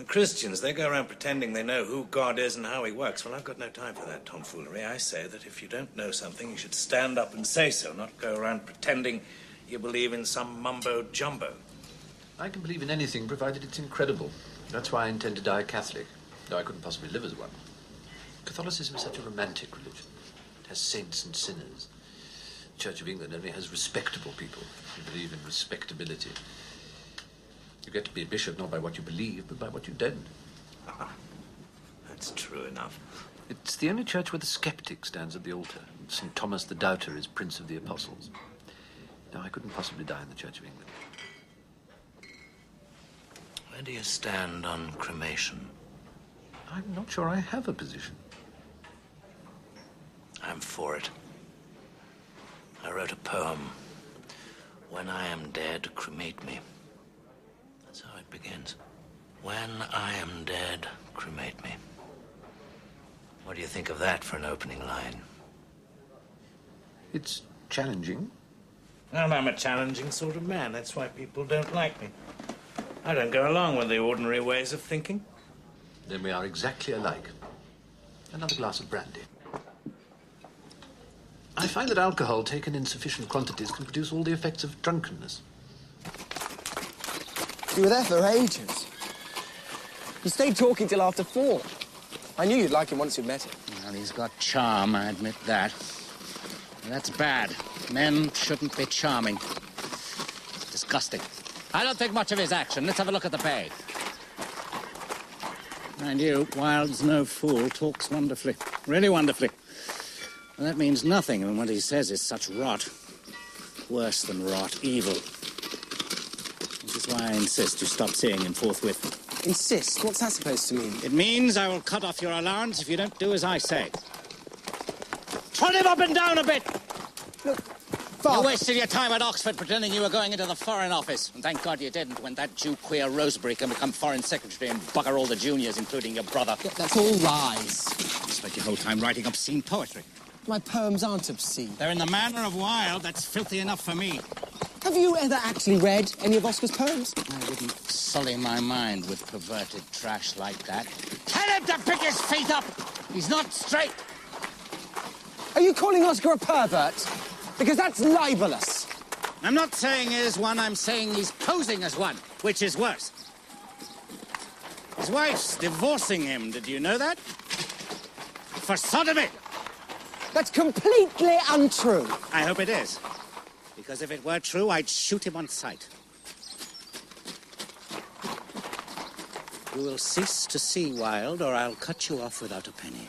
Christians, they go around pretending they know who God is and how he works. Well, I've got no time for that tomfoolery. I say that if you don't know something, you should stand up and say so, not go around pretending you believe in some mumbo-jumbo. I can believe in anything, provided it's incredible. That's why I intend to die a Catholic, though I couldn't possibly live as one. Catholicism is such a romantic religion. It has saints and sinners. The Church of England only has respectable people who believe in respectability. You get to be a bishop not by what you believe, but by what you don't. That's true enough. It's the only church where the skeptic stands at the altar. St. Thomas the Doubter is Prince of the Apostles. No, I couldn't possibly die in the Church of England. Where do you stand on cremation? I'm not sure I have a position. I'm for it. I wrote a poem. When I am dead, cremate me. That's how it begins. When I am dead, cremate me. What do you think of that for an opening line? It's challenging. Well, I'm a challenging sort of man. That's why people don't like me. I don't go along with the ordinary ways of thinking. Then we are exactly alike. Another glass of brandy. I find that alcohol taken in sufficient quantities can produce all the effects of drunkenness. You were there for ages. You stayed talking till after 4. I knew you'd like him once you'd met him. Well, he's got charm, I admit that. That's bad. Men shouldn't be charming. It's disgusting. I don't think much of his action. Let's have a look at the pay. Mind you, Wilde's no fool, talks wonderfully. Really wonderfully. And that means nothing when what he says is such rot. Worse than rot, evil. This is why I insist you stop seeing him forthwith. Insist? What's that supposed to mean? It means I will cut off your allowance if you don't do as I say. Trot him up and down a bit! Look, You wasted your time at Oxford pretending you were going into the Foreign Office. And thank God you didn't, when that Jew queer Rosebery can become Foreign Secretary and bugger all the juniors, including your brother. Yeah, that's all lies. You spent your whole time writing obscene poetry. My poems aren't obscene. They're in the manner of Wilde. That's filthy enough for me. Have you ever actually read any of Oscar's poems? I wouldn't sully my mind with perverted trash like that. Tell him to pick his feet up! He's not straight! Are you calling Oscar a pervert? Because that's libelous. I'm not saying he is one, I'm saying he's posing as one, which is worse. His wife's divorcing him, did you know that? For sodomy! That's completely untrue. I hope it is. Because if it were true, I'd shoot him on sight. You will cease to see Wilde, or I'll cut you off without a penny.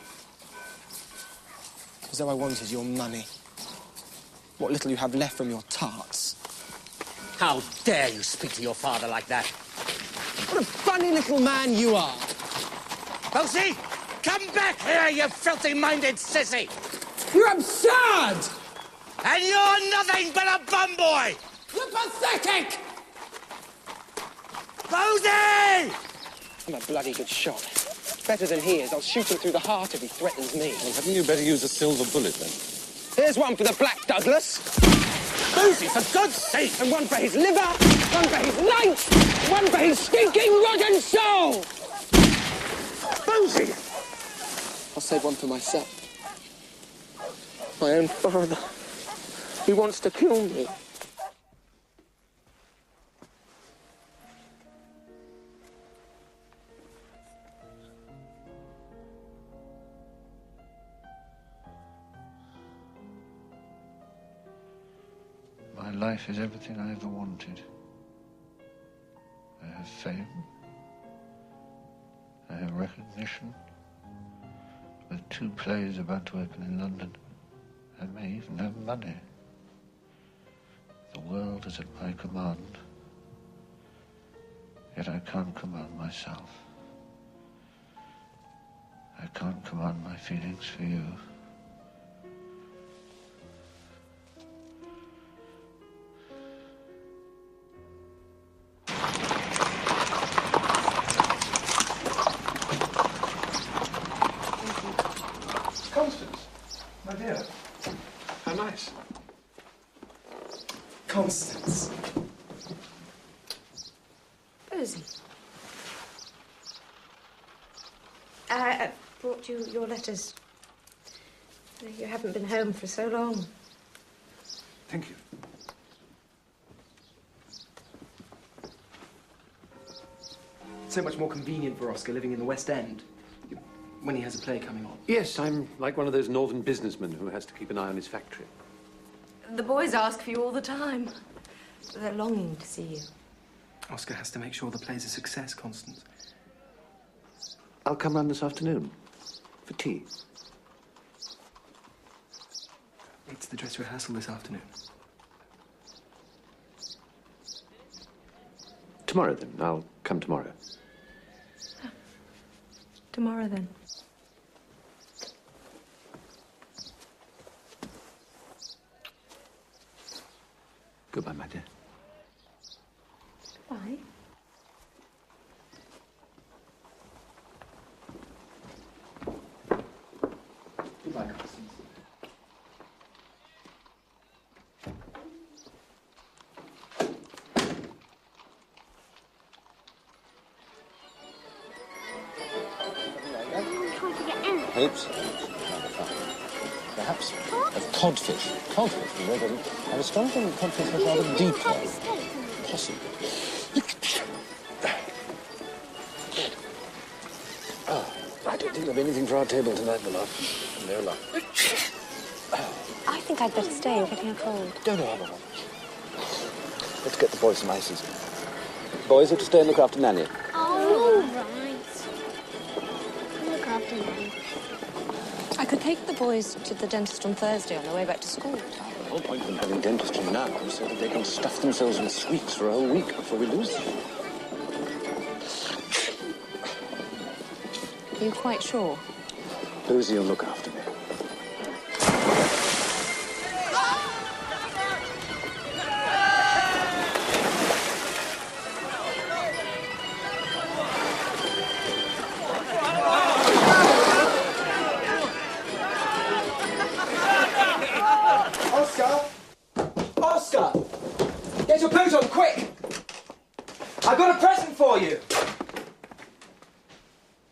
As though I wanted your money. What little you have left from your tarts. How dare you speak to your father like that? What a funny little man you are. Bosie, come back here, you filthy-minded sissy! You're absurd! And you're nothing but a bum boy! You're pathetic! Bosie! I'm a bloody good shot. Better than he is. I'll shoot him through the heart if he threatens me. Well, hadn't you better use a silver bullet, then? Here's one for the Black Douglas. Bosie, for God's sake! And one for his liver, one for his lights, one for his stinking rotten soul! Bosie! I'll save one for myself. My own father. He wants to kill me. My life is everything I ever wanted. I have fame. I have recognition. With 2 plays about to open in London, I may even have money. The world is at my command. Yet I can't command myself. I can't command my feelings for you. Constance, my dear. How nice. Constance. Rosie. I brought you your letters. You haven't been home for so long. Thank you. So much more convenient for Oscar living in the West End when he has a play coming on. Yes, I'm like one of those northern businessmen who has to keep an eye on his factory. The boys ask for you all the time. They're longing to see you. Oscar has to make sure the play's a success, Constance. I'll come round this afternoon for tea. It's the dress rehearsal this afternoon. Tomorrow, then. I'll come tomorrow. Tomorrow, then. Goodbye, my dear. Bye. Goodbye, Constance. Hopes. Perhaps of codfish. Codfish, you know, I have a strong feeling codfish was rather deeper. Possibly. Oh, I don't think there'll be anything for our table tonight, my love. No luck. I think I'd better stay. You're getting a cold. Don't have one. Let's get the boys some ices. Boys are to stay and look after Nanny. Oh, all right. Look after Nanny. I could take the boys to the dentist on Thursday on their way back to school. The whole point of them having dentistry now is so that they can stuff themselves with sweets for a whole week before we lose them. Are you quite sure? Rosie will look after me.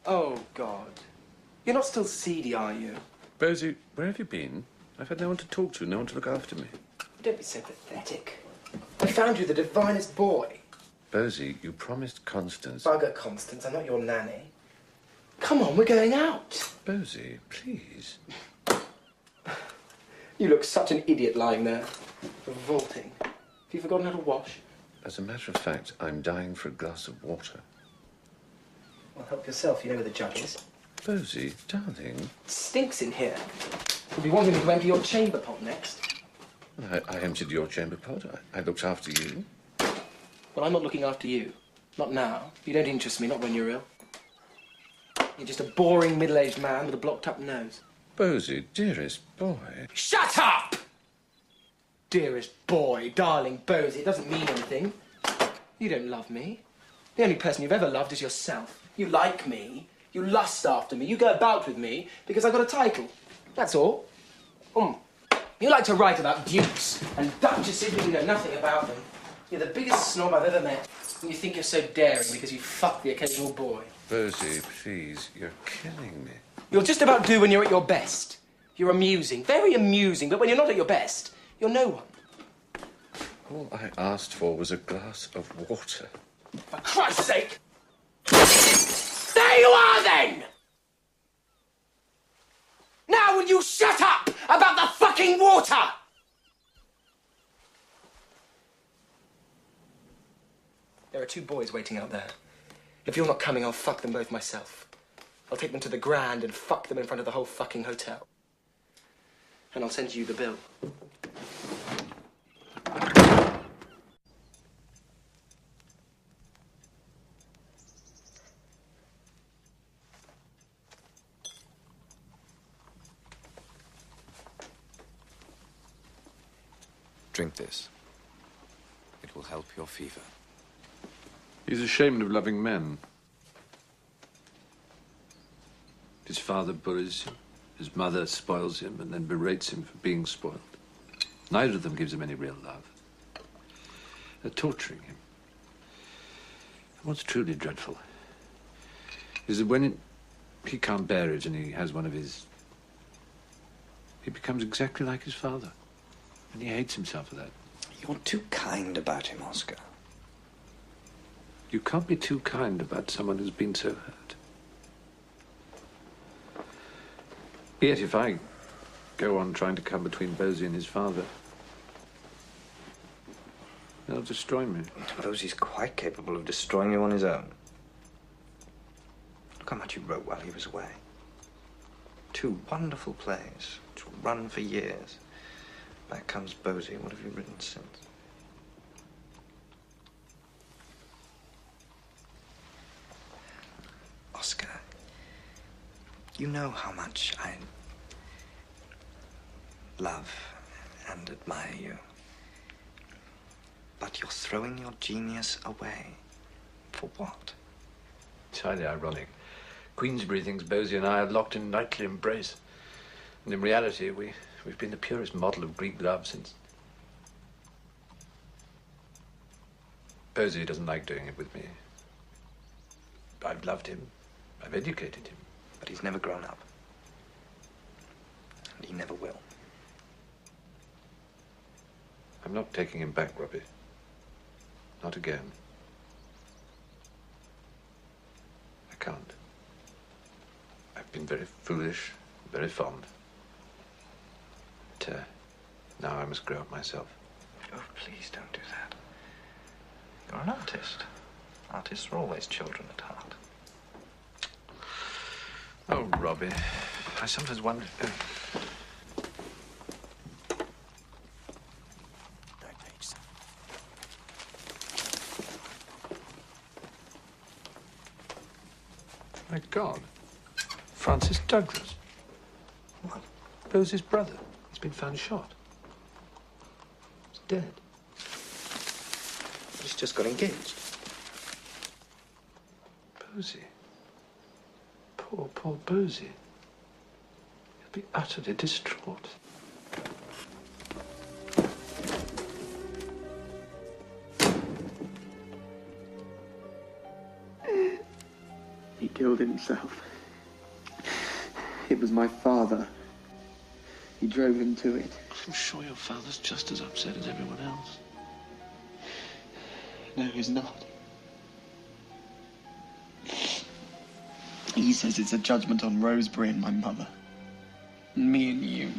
Oh, God. You're not still seedy, are you? Bosie, where have you been? I've had no one to talk to, no one to look after me. Don't be so pathetic. I found you the divinest boy. Bosie, you promised Constance... Bugger Constance, I'm not your nanny. Come on, we're going out. Bosie, please. You look such an idiot lying there, revolting. Have you forgotten how to wash? As a matter of fact, I'm dying for a glass of water. Well, help yourself, you know where the jug is. Bosie, darling. It stinks in here. You'll be wanting me to empty your chamber pot next. Well, I emptied your chamber pot. I looked after you. Well, I'm not looking after you. Not now. You don't interest me, not when you're ill. You're just a boring middle-aged man with a blocked-up nose. Bosie, dearest boy. Shut up! Dearest boy, darling Bosie, it doesn't mean anything. You don't love me. The only person you've ever loved is yourself. You like me. You lust after me. You go about with me because I got a title. That's all. You like to write about dukes and duchesses, but you know nothing about them. You're the biggest snob I've ever met. And you think you're so daring because you fuck the occasional boy. Bosie, please, you're killing me. You'll just about do when you're at your best. You're amusing, very amusing, but when you're not at your best, you're no one. All I asked for was a glass of water. For Christ's sake! There you are, then! Now will you shut up about the fucking water? There are 2 boys waiting out there. If you're not coming, I'll fuck them both myself. I'll take them to the Grand and fuck them in front of the whole fucking hotel. And I'll send you the bill. Drink this. It will help your fever. He's ashamed of loving men. His father bullies him. His mother spoils him and then berates him for being spoiled. Neither of them gives him any real love. They're torturing him. And what's truly dreadful is that when he can't bear it and he has one of his... he becomes exactly like his father. And he hates himself for that. You're too kind about him, Oscar. You can't be too kind about someone who's been so hurt. Yet if I go on trying to come between Bosie and his father, they'll destroy me. Bosie's quite capable of destroying you on his own. Look how much he wrote while he was away. 2 wonderful plays, which will run for years. Back comes Bosie. What have you written since? Oscar, you know how much I love and admire you. But you're throwing your genius away. For what? It's highly ironic. Queensberry thinks Bosie and I are locked in nightly embrace. And in reality, we've been the purest model of Greek love since... Bosie doesn't like doing it with me. I've loved him. I've educated him. But he's never grown up. And he never will. I'm not taking him back, Robbie. Not again. I can't. I've been very foolish, very fond. But now I must grow up myself. Oh, please don't do that. You're an artist. Artists are always children at heart. Oh, Robbie, I sometimes wonder... My God. Francis Douglas. What? Bosie's brother. He's been found shot. He's dead. He's just got engaged. Bosie. Poor Bosie. He'll be utterly distraught. He killed himself. It was my father. He drove him to it. I'm sure your father's just as upset as everyone else. No, he's not. He says it's a judgment on Rosebery and my mother. And me and you.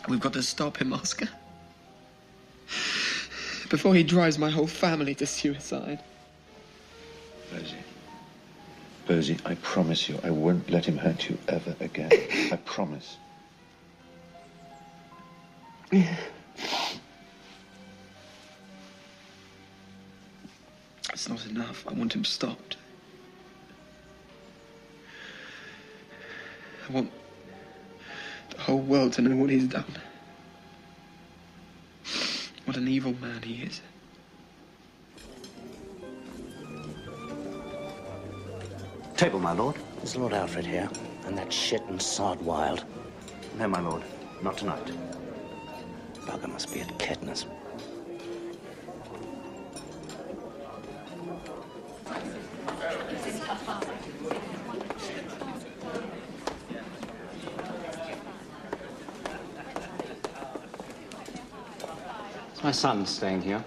We've got to stop him, Oscar. Before he drives my whole family to suicide. Rosie, I promise you, I won't let him hurt you ever again. I promise. It's not enough. I want him stopped. I want the whole world to know what he's done. What an evil man he is. Table, my lord. Is Lord Alfred here? And that shit and sod Wilde? No, my lord. Not tonight. Bugger must be at Kettner's. Is my son staying here?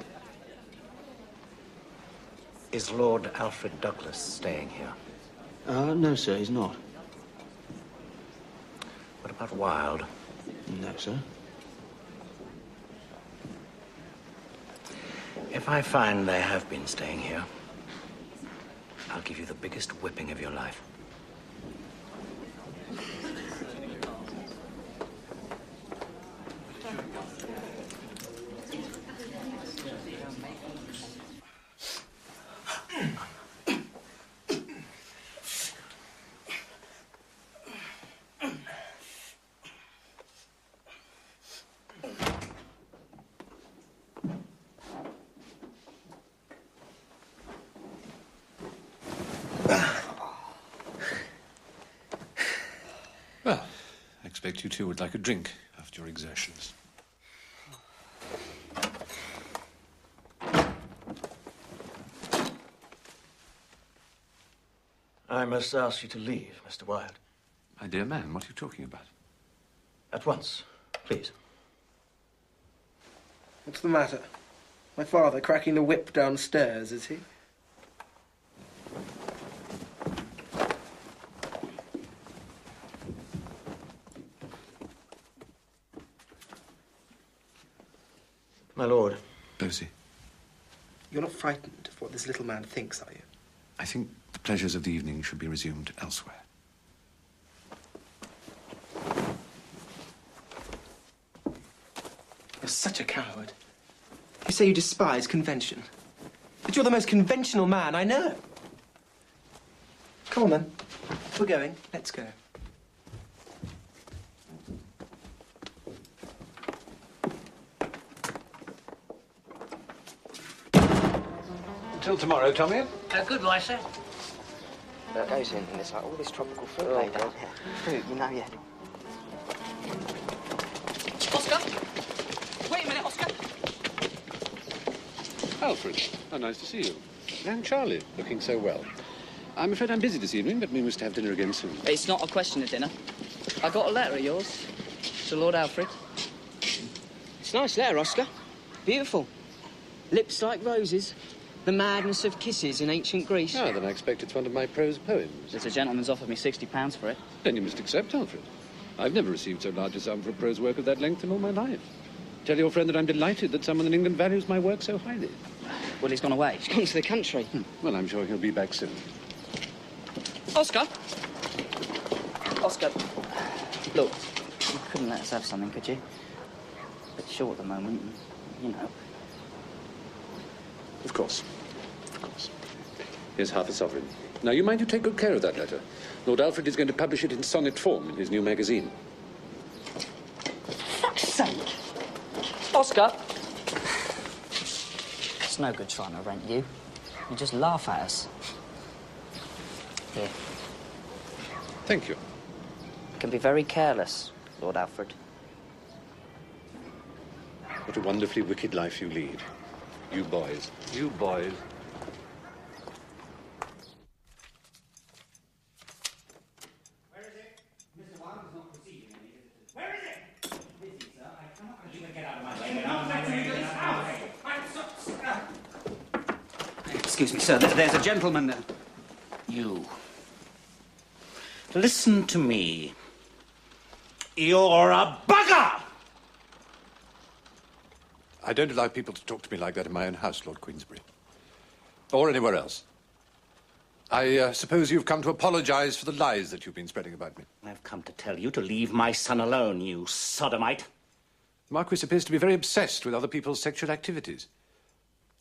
Is Lord Alfred Douglas staying here? No, sir, he's not. What about Wilde? No, sir. If I find they have been staying here, I'll give you the biggest whipping of your life. Well, I expect you two would like a drink after your exertions. I must ask you to leave, Mr. Wilde. My dear man, what are you talking about? At once, please. What's the matter? My father cracking the whip downstairs, is he? My lord. Lucy. You're not frightened of what this little man thinks, are you? I think the pleasures of the evening should be resumed elsewhere. You're such a coward. You say you despise convention. But you're the most conventional man I know. Come on, then. We're going. Let's go. Until tomorrow, Tommy. Goodbye, sir. That goes in, and there's like all this tropical fruit laid down here. Fruit, you know, yeah. Oscar! Wait a minute, Oscar! Alfred, how nice to see you. And Charlie, looking so well. I'm afraid I'm busy this evening, but we must have dinner again soon. It's not a question of dinner. I got a letter of yours to Lord Alfred. It's a nice letter, Oscar. Beautiful. Lips like roses. The madness of kisses in ancient Greece. Ah, then I expect it's one of my prose poems. There's a gentleman's offered me £60 for it. Then you must accept, Alfred. I've never received so large a sum for a prose work of that length in all my life. Tell your friend that I'm delighted that someone in England values my work so highly. Well, he's gone away. He's gone to the country. Well, I'm sure he'll be back soon. Oscar! Oscar, look, you couldn't let us have something, could you? A bit short at the moment, you know. Of course. Of course. Here's half a sovereign. Now, you mind you take good care of that letter. Lord Alfred is going to publish it in sonnet form in his new magazine. Fuck's sake! Oscar! It's no good trying to rent you. You just laugh at us. Here. Thank you. You can be very careless, Lord Alfred. What a wonderfully wicked life you lead. You boys. You boys. Excuse me, sir, there's a gentleman there. You. Listen to me. You're a bugger! I don't allow people to talk to me like that in my own house, Lord Queensberry. Or anywhere else. I suppose you've come to apologize for the lies that you've been spreading about me. I've come to tell you to leave my son alone, you sodomite. The Marquis appears to be very obsessed with other people's sexual activities.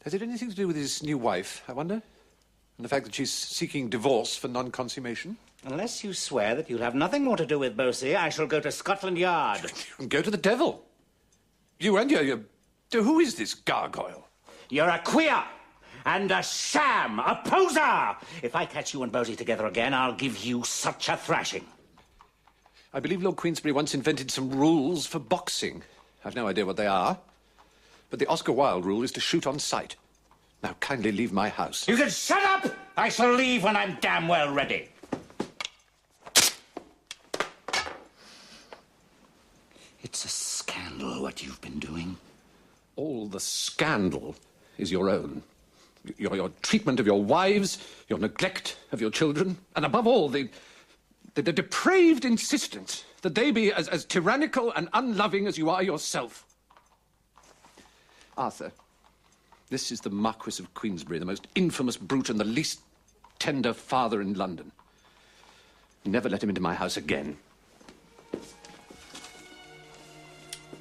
Has it anything to do with his new wife, I wonder? And the fact that she's seeking divorce for non-consummation? Unless you swear that you'll have nothing more to do with Bosie, I shall go to Scotland Yard. Go to the devil. You and your... Who is this gargoyle? You're a queer and a sham, a poser. If I catch you and Bosie together again, I'll give you such a thrashing. I believe Lord Queensberry once invented some rules for boxing. I've no idea what they are. But the Oscar Wilde rule is to shoot on sight. Now, kindly leave my house. You can shut up! I shall leave when I'm damn well ready. It's a scandal what you've been doing. All the scandal is your own. Your treatment of your wives, your neglect of your children, and above all, the depraved insistence that they be as tyrannical and unloving as you are yourself. Arthur, this is the Marquis of Queensberry, the most infamous brute and the least tender father in London. Never let him into my house again.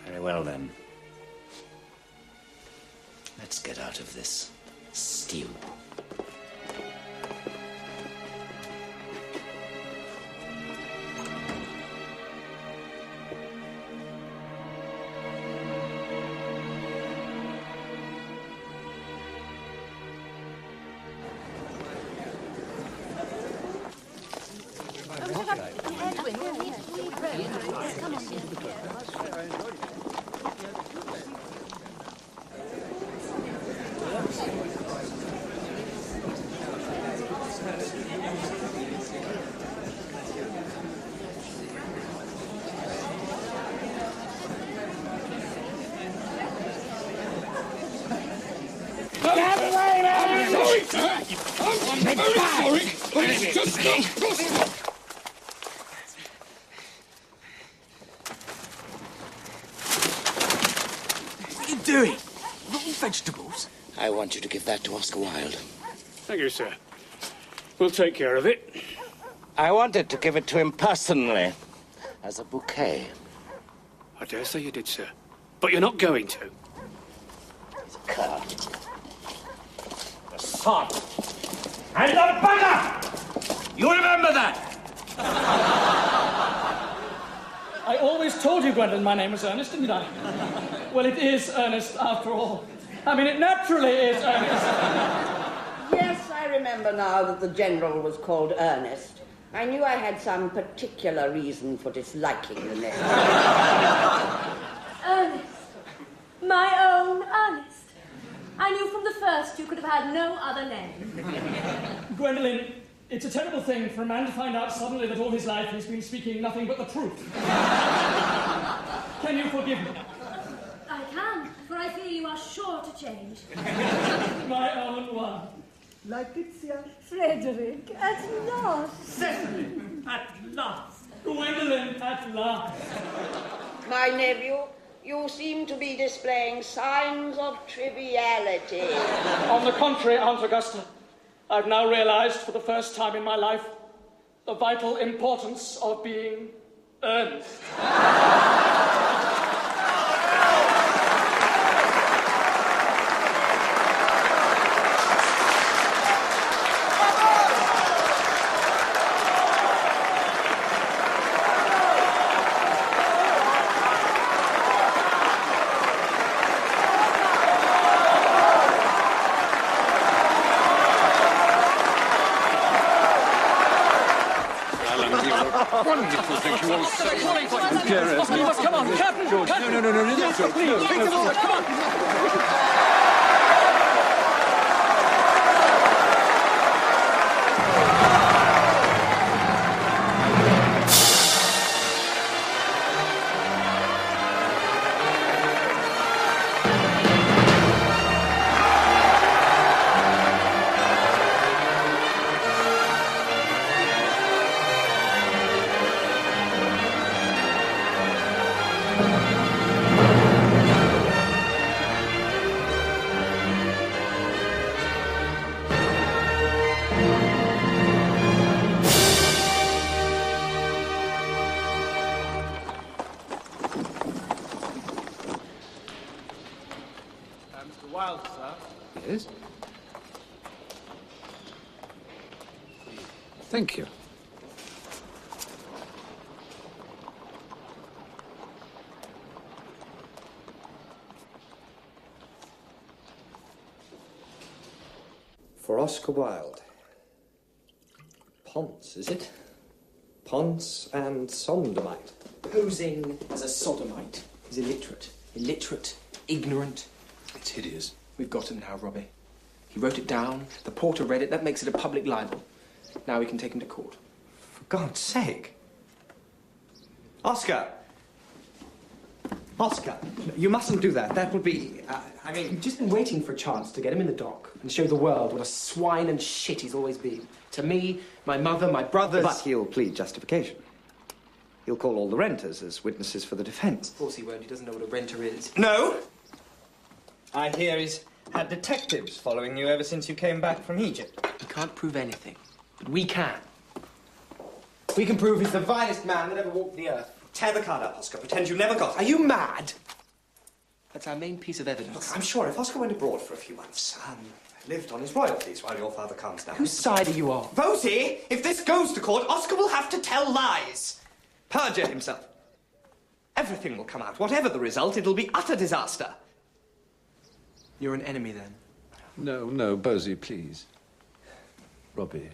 Very well, then. Let's get out of this stew. What are you doing? Raw vegetables? I want you to give that to Oscar Wilde. Thank you, sir. We'll take care of it. I wanted to give it to him personally, as a bouquet. I dare say you did, sir. But you're not going to. He's a cur. A sod. And a bugger! You remember that? I always told you, Gwendolyn, my name was Ernest, didn't I? Well, it is Ernest, after all. I mean, it naturally is Ernest. Yes, I remember now that the General was called Ernest. I knew I had some particular reason for disliking the name. Ernest. My own Ernest. I knew from the first you could have had no other name. Gwendolyn, it's a terrible thing for a man to find out suddenly that all his life he's been speaking nothing but the truth. Can you forgive me? I can, for I fear you are sure to change. My own one. Laetitia. Frederick, at last. Cecily, at last. Gwendolyn, at last. My nephew, you seem to be displaying signs of triviality. On the contrary, Aunt Augusta, I've now realized for the first time in my life the vital importance of being earnest. Wonderful, thank you all so much. Dear George. No, George. No, Come on. Mr. Wilde, sir. Yes? Thank you. For Oscar Wilde. Ponce, is it? Ponce and Sodomite. Posing as a sodomite. He's illiterate, ignorant. It's hideous. We've got him now, Robbie. He wrote it down, the porter read it, that makes it a public libel. Now we can take him to court. For God's sake. Oscar! Oscar, you mustn't do that. That would be, We've just been waiting for a chance to get him in the dock and show the world what a swine and shit he's always been. To me, my mother, my brothers... But he'll plead justification. He'll call all the renters as witnesses for the defence. Of course he won't. He doesn't know what a renter is. No! I hear he's had detectives following you ever since you came back from Egypt. He can't prove anything, but we can. We can prove he's the vilest man that ever walked the earth. Tear the card up, Oscar. Pretend you never got it. Are you mad? That's our main piece of evidence. Look, I'm sure if Oscar went abroad for a few months, lived on his royalties while your father calms down... Whose side are you on? Rosie, if this goes to court, Oscar will have to tell lies. Perjure himself. Everything will come out. Whatever the result, it'll be utter disaster. You're an enemy, then? No, Bosie, please. Robbie,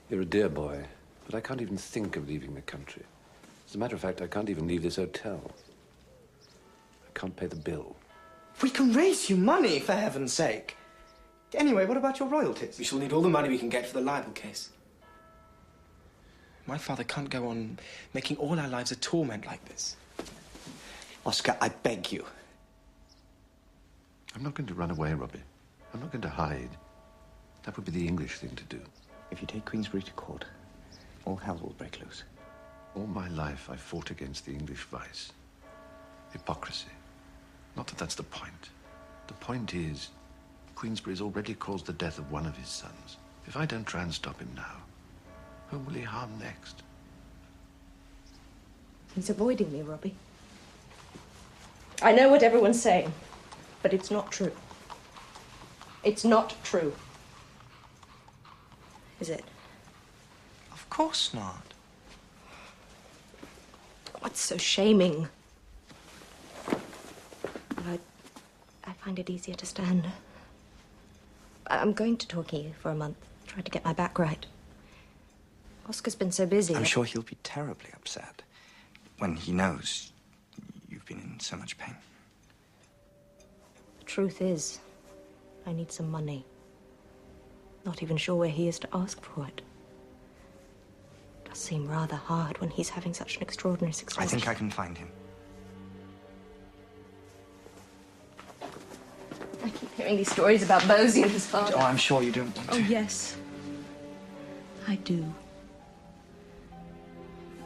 you're a dear boy, but I can't even think of leaving the country. As a matter of fact, I can't even leave this hotel. I can't pay the bill. We can raise you money, for heaven's sake. Anyway, what about your royalties? We shall need all the money we can get for the libel case. My father can't go on making all our lives a torment like this. Oscar, I beg you. I'm not going to run away, Robbie. I'm not going to hide. That would be the English thing to do. If you take Queensbury to court, all hell will break loose. All my life, I fought against the English vice. Hypocrisy. Not that that's the point. The point is, Queensbury's already caused the death of one of his sons. If I don't try and stop him now, whom will he harm next? He's avoiding me, Robbie. I know what everyone's saying, but it's not true. It's not true. Is it? Of course not. What's so shaming? I find it easier to stand. I'm going to Torquay for a month, try to get my back right. Oscar's been so busy. I'm sure he'll be terribly upset when he knows you've been in so much pain. The truth is, I need some money. Not even sure where he is to ask for it. Does seem rather hard when he's having such an extraordinary success. I think I can find him. I keep hearing these stories about Bosie and his father. Oh, I'm sure you don't want to. Oh, yes. I do.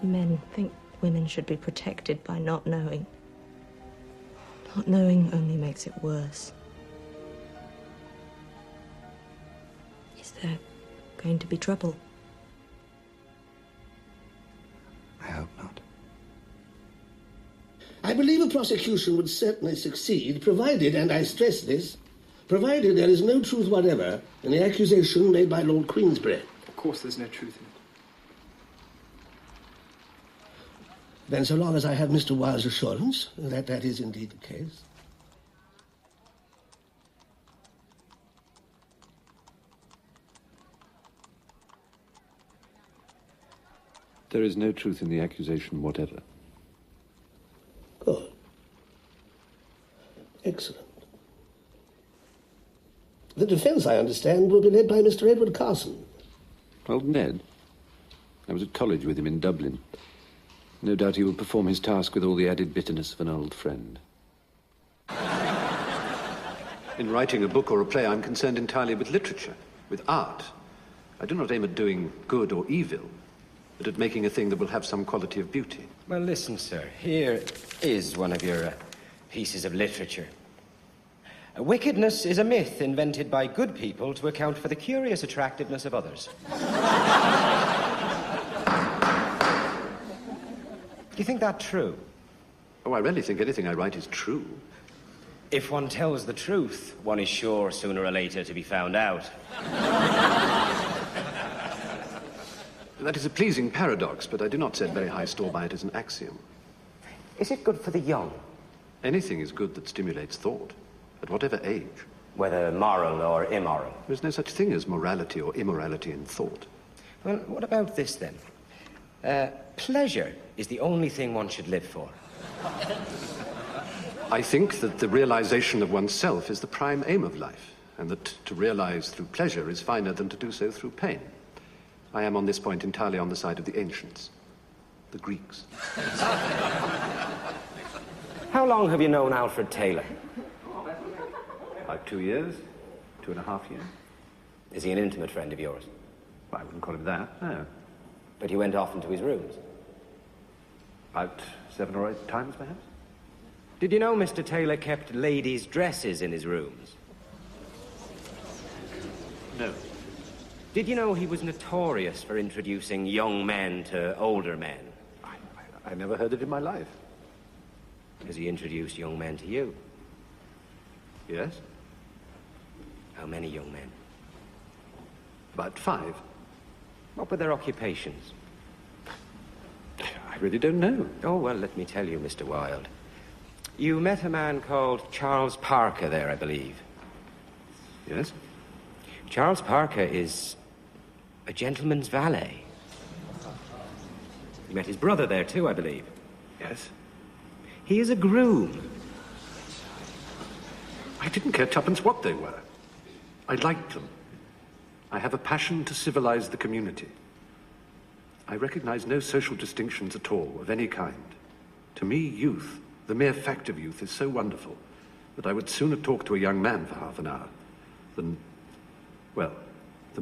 Men think women should be protected by not knowing. Not knowing only makes it worse. Is there going to be trouble? I hope not. I believe a prosecution would certainly succeed, provided, and I stress this, provided there is no truth whatever in the accusation made by Lord Queensberry. Of course there's no truth in it. Then so long as I have Mr. Wilde's assurance that that is indeed the case. There is no truth in the accusation whatever. Good. Excellent. The defence, I understand, will be led by Mr. Edward Carson. Old Ned? I was at college with him in Dublin. No doubt he will perform his task with all the added bitterness of an old friend. In writing a book or a play, I'm concerned entirely with literature, with art. I do not aim at doing good or evil, but at making a thing that will have some quality of beauty. Well, listen, sir. Here is one of your pieces of literature. Wickedness is a myth invented by good people to account for the curious attractiveness of others. Do you think that true? Oh, I rarely think anything I write is true. If one tells the truth, one is sure sooner or later to be found out. That is a pleasing paradox, but I do not set very high store by it as an axiom. Is it good for the young? Anything is good that stimulates thought, at whatever age. Whether moral or immoral? There is no such thing as morality or immorality in thought. Well, what about this, then? Pleasure is the only thing one should live for. I think that the realization of oneself is the prime aim of life, and that to realize through pleasure is finer than to do so through pain. I am on this point entirely on the side of the ancients, the Greeks. How long have you known Alfred Taylor? About 2 years, 2.5 years. Is he an intimate friend of yours? I wouldn't call him that, no. But you went often to his rooms? About 7 or 8 times, perhaps. Did you know Mr. Taylor kept ladies' dresses in his rooms? No. Did you know he was notorious for introducing young men to older men? I never heard it in my life. Has he introduced young men to you? Yes. How many young men? About 5. What were their occupations? I really don't know. Oh, well, let me tell you, Mr. Wilde. You met a man called Charles Parker there, I believe. Yes? Charles Parker is a gentleman's valet. You met his brother there, too, I believe. Yes. He is a groom. I didn't care tuppence what they were. I liked them. I have a passion to civilize the community. I recognize no social distinctions at all, of any kind. To me, youth, the mere fact of youth, is so wonderful that I would sooner talk to a young man for half an hour than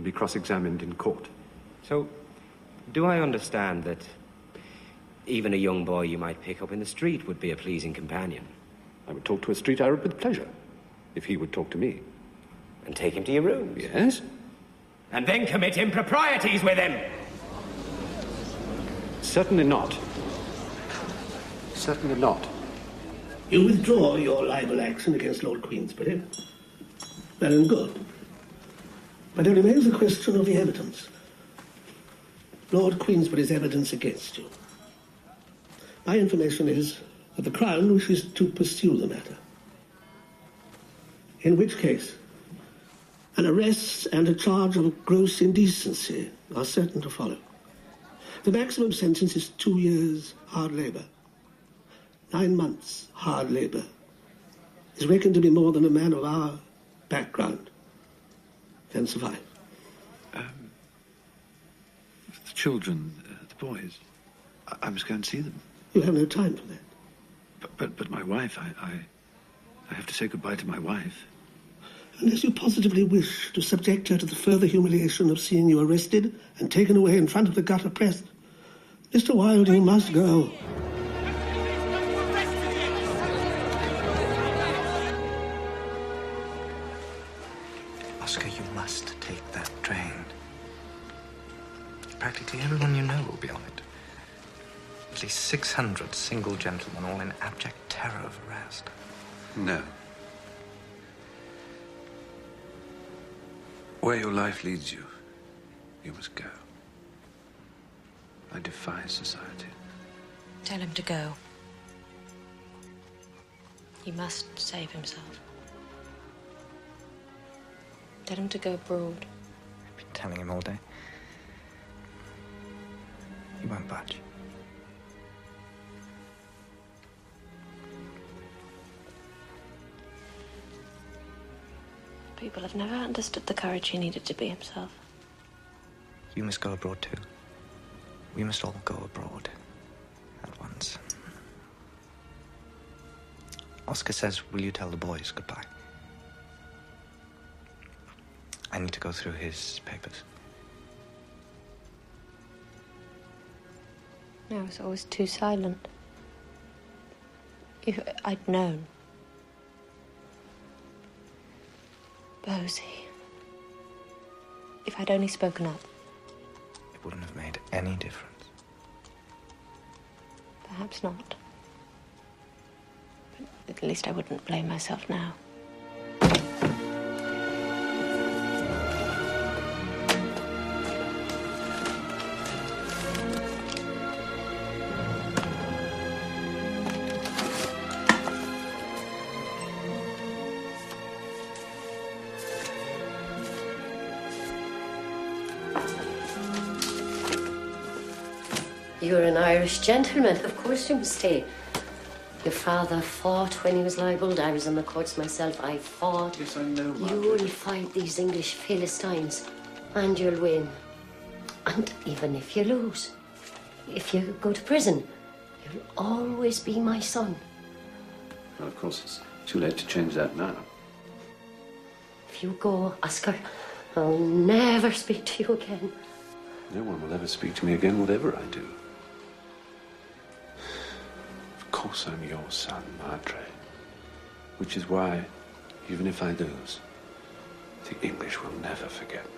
be cross-examined in court. So, do I understand that even a young boy you might pick up in the street would be a pleasing companion? I would talk to a street Arab with pleasure, if he would talk to me. And take him to your rooms? Yes. And then commit improprieties with him? Certainly not. Certainly not. You withdraw your libel action against Lord Queensberry. Well and good. But there remains the question of the evidence. Lord Queensberry's evidence against you. My information is that the Crown wishes to pursue the matter. In which case, an arrest and a charge of gross indecency are certain to follow. The maximum sentence is 2 years hard labour. 9 months hard labour is reckoned to be more than a man of our background can survive. The children, the boys, I must go and see them. You have no time for that. But my wife, I have to say goodbye to my wife. Unless you positively wish to subject her to the further humiliation of seeing you arrested and taken away in front of the gutter press, Mr. Wilde, you must go. Oscar, you must take that train. Practically everyone you know will be on it. At least 600 single gentlemen, all in abject terror of arrest. No. Where your life leads you, you must go. I defy society. Tell him to go. He must save himself. Tell him to go abroad. I've been telling him all day. He won't budge. People have never understood the courage he needed to be himself. You must go abroad too. We must all go abroad at once. Oscar says, will you tell the boys goodbye? I need to go through his papers. I was always too silent. If I'd known. Bosie. If I'd only spoken up. It wouldn't have made any difference. Perhaps not. But at least I wouldn't blame myself now. You're an Irish gentleman. Of course you must stay. Your father fought when he was libelled. I was in the courts myself. I fought. Yes, I know, Margaret. You will fight these English Philistines, and you'll win. And even if you lose, if you go to prison, you'll always be my son. Well, of course, it's too late to change that now. If you go, Oscar, I'll never speak to you again. No one will ever speak to me again, whatever I do. Of course I'm your son, Margaret. Which is why, even if I lose, the English will never forget me.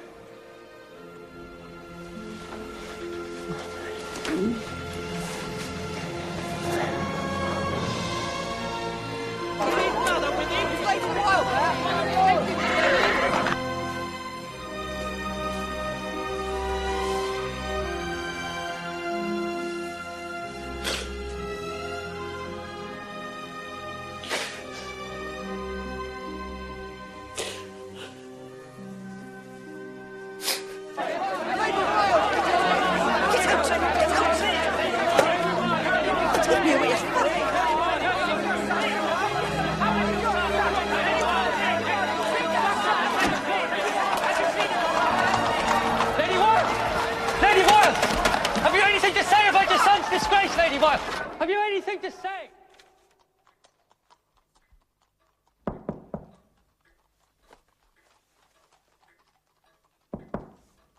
Have you anything to say?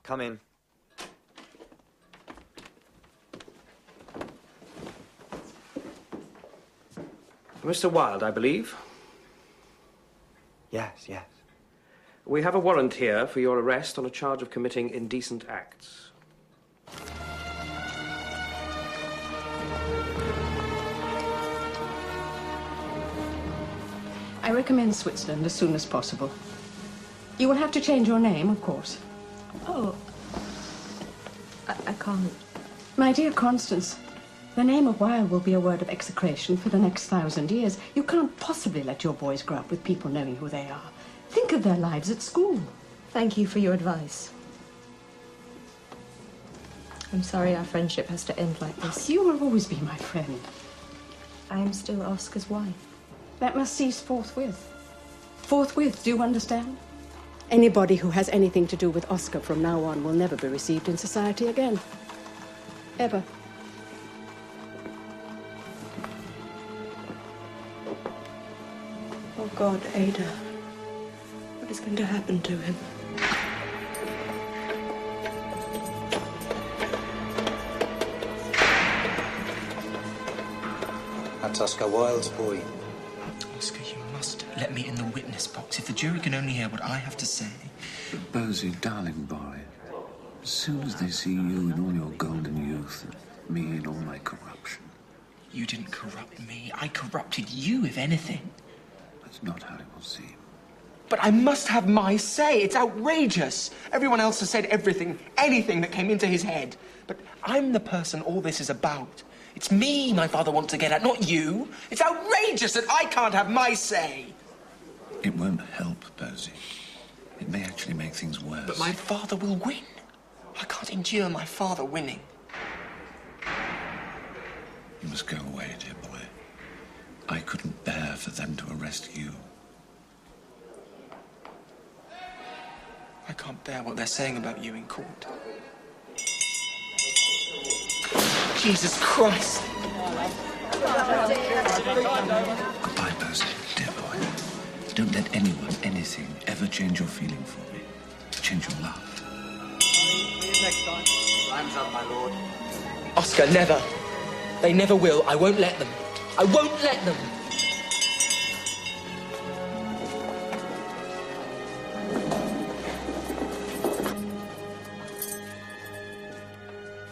Come in. Mr. Wilde, I believe. Yes, yes. We have a warrant here for your arrest on a charge of committing indecent acts. I recommend Switzerland as soon as possible. You will have to change your name, of course. Oh, I can't. My dear Constance, the name of Wilde will be a word of execration for the next 1,000 years. You can't possibly let your boys grow up with people knowing who they are. Think of their lives at school. Thank you for your advice. I'm sorry our friendship has to end like this. You will always be my friend. I am still Oscar's wife. That must cease forthwith. Forthwith, do you understand? Anybody who has anything to do with Oscar from now on will never be received in society again. Ever. Oh, God, Ada. What is going to happen to him? That's Oscar Wilde's boy. Oscar, you must let me in the witness box. If the jury can only hear what I have to say. But Bosie, darling boy, as soon as they see you in all your golden youth, and me in all my corruption. You didn't corrupt me. I corrupted you, if anything. That's not how it will seem. But I must have my say. It's outrageous. Everyone else has said everything, anything that came into his head. But I'm the person all this is about. It's me my father wants to get at, not you. It's outrageous that I can't have my say. It won't help, Bosie. It may actually make things worse. But my father will win. I can't endure my father winning. You must go away, dear boy. I couldn't bear for them to arrest you. I can't bear what they're saying about you in court. Jesus Christ! Goodbye, Percy, dear boy. Don't let anyone, anything, ever change your feeling for me. Change your love. Next time. Time's up, my lord. Oscar, never. They never will. I won't let them. I won't let them.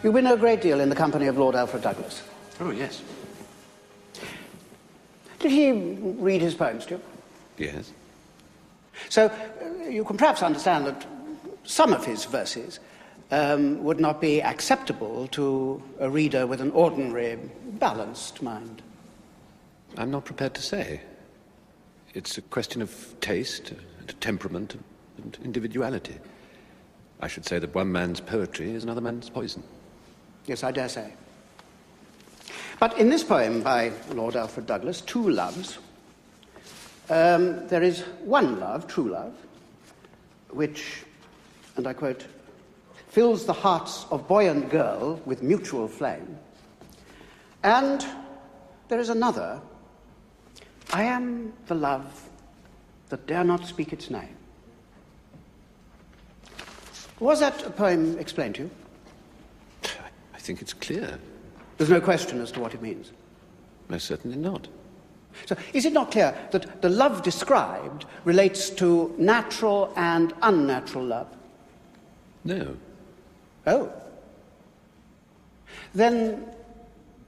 You win a great deal in the company of Lord Alfred Douglas. Oh, yes. Did he read his poems to you? Yes. So you can perhaps understand that some of his verses would not be acceptable to a reader with an ordinary, balanced mind. I'm not prepared to say. It's a question of taste, and temperament, and individuality. I should say that one man's poetry is another man's poison. Yes, I dare say. But in this poem by Lord Alfred Douglas, Two Loves, there is one love, true love, which, and I quote, fills the hearts of boy and girl with mutual flame. And there is another, I am the love that dare not speak its name. Was that poem explained to you? I think it's clear. There's no question as to what it means. Most certainly not. So, is it not clear that the love described relates to natural and unnatural love? No. Oh. Then,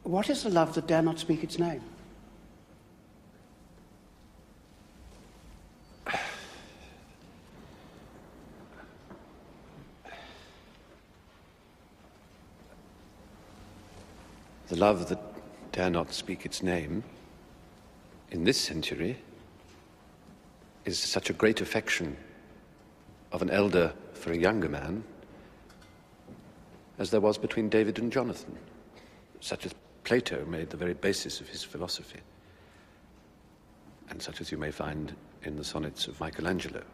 what is the love that dare not speak its name? The love that dare not speak its name, in this century, is such a great affection of an elder for a younger man as there was between David and Jonathan, such as Plato made the very basis of his philosophy, and such as you may find in the sonnets of Michelangelo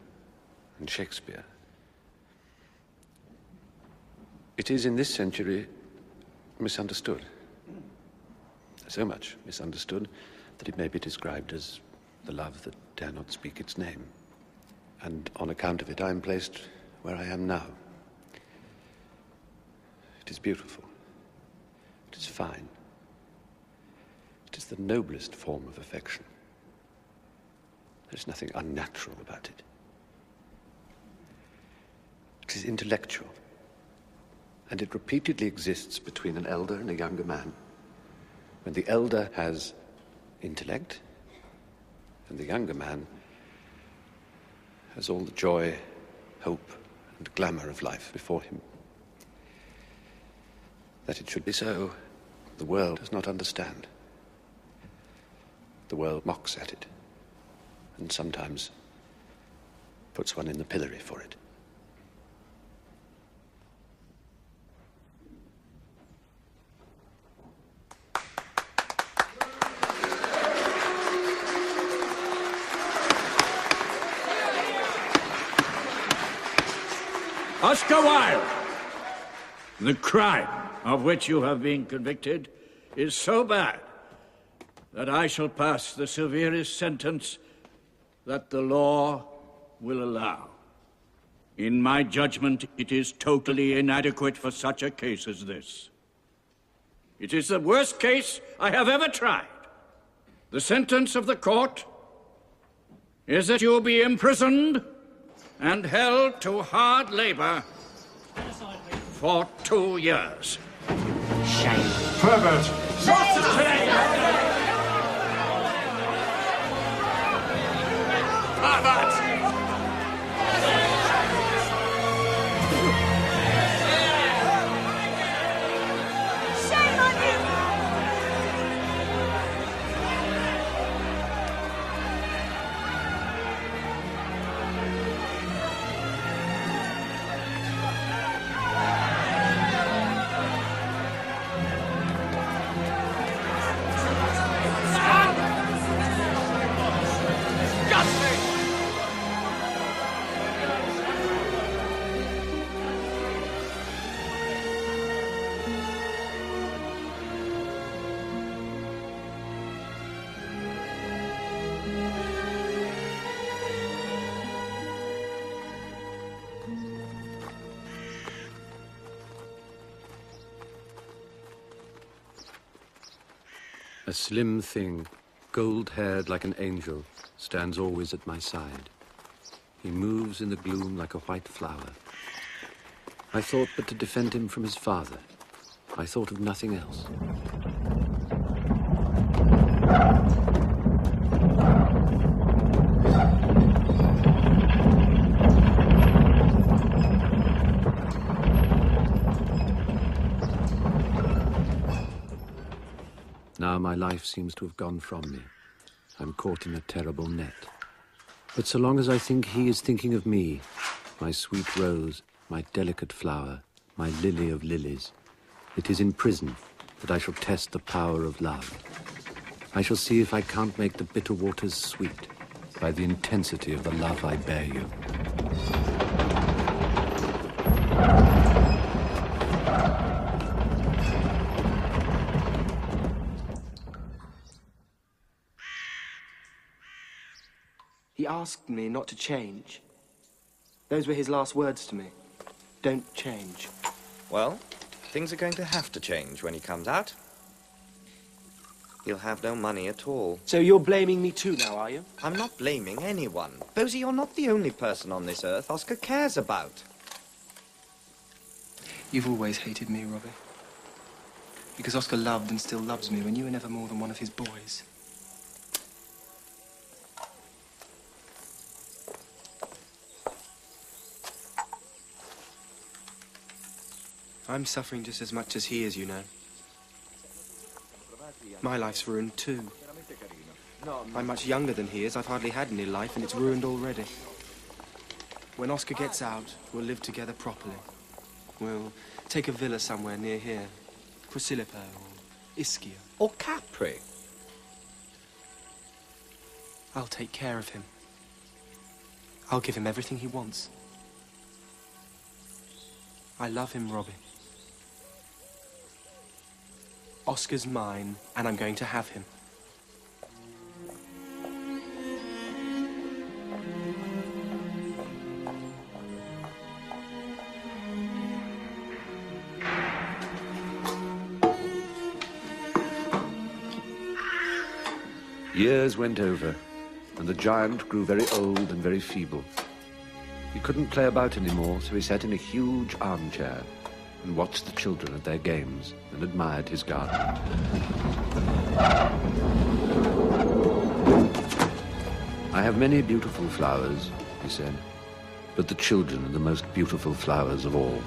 and Shakespeare. It is in this century misunderstood. So much misunderstood that it may be described as the love that dare not speak its name. And on account of it, I am placed where I am now. It is beautiful. It is fine. It is the noblest form of affection. There's nothing unnatural about it. It is intellectual. And it repeatedly exists between an elder and a younger man. When the elder has intellect, and the younger man has all the joy, hope, and glamour of life before him. That it should be so, the world does not understand. The world mocks at it, and sometimes puts one in the pillory for it. Oscar Wilde, the crime of which you have been convicted is so bad that I shall pass the severest sentence that the law will allow. In my judgment, it is totally inadequate for such a case as this. It is the worst case I have ever tried. The sentence of the court is that you will be imprisoned and held to hard labor for 2 years. Shame. Pervert! Shame on you! A slim thing, gold-haired like an angel, stands always at my side. He moves in the gloom like a white flower. I thought but to defend him from his father. I thought of nothing else. Now my life seems to have gone from me. I'm caught in a terrible net. But so long as I think he is thinking of me, my sweet rose, my delicate flower, my lily of lilies, it is in prison that I shall test the power of love. I shall see if I can't make the bitter waters sweet by the intensity of the love I bear you. He asked me not to change. Those were his last words to me. Don't change. Well, things are going to have to change when he comes out. He'll have no money at all. So you're blaming me too now, are you? I'm not blaming anyone. Bosie, you're not the only person on this earth Oscar cares about. You've always hated me, Robbie. Because Oscar loved and still loves me when you were never more than one of his boys. I'm suffering just as much as he is, you know. My life's ruined too. I'm much younger than he is. I've hardly had any life, and it's ruined already. When Oscar gets out, we'll live together properly. We'll take a villa somewhere near here. Posillipo or Ischia. Or Capri. I'll take care of him. I'll give him everything he wants. I love him, Robbie. Oscar's mine, and I'm going to have him. Years went over, and the giant grew very old and very feeble. He couldn't play about anymore, so he sat in a huge armchair and watched the children at their games and admired his garden. I have many beautiful flowers, he said, but the children are the most beautiful flowers of all.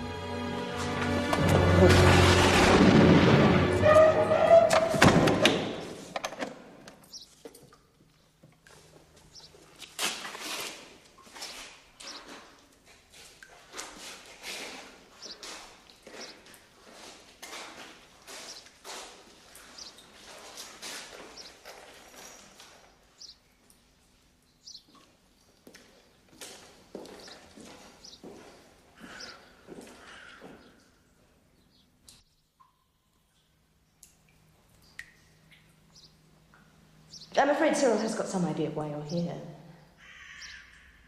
I'm afraid Cyril has got some idea of why you're here.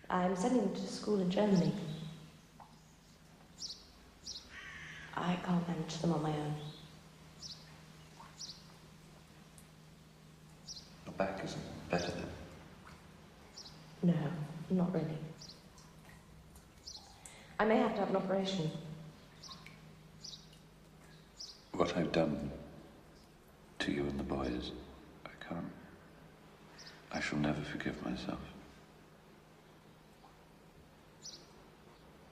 I'm sending him to school in Germany. I can't manage them on my own. Your back isn't better then? No, not really. I may have to have an operation. What I've done to you and the boys, I shall never forgive myself.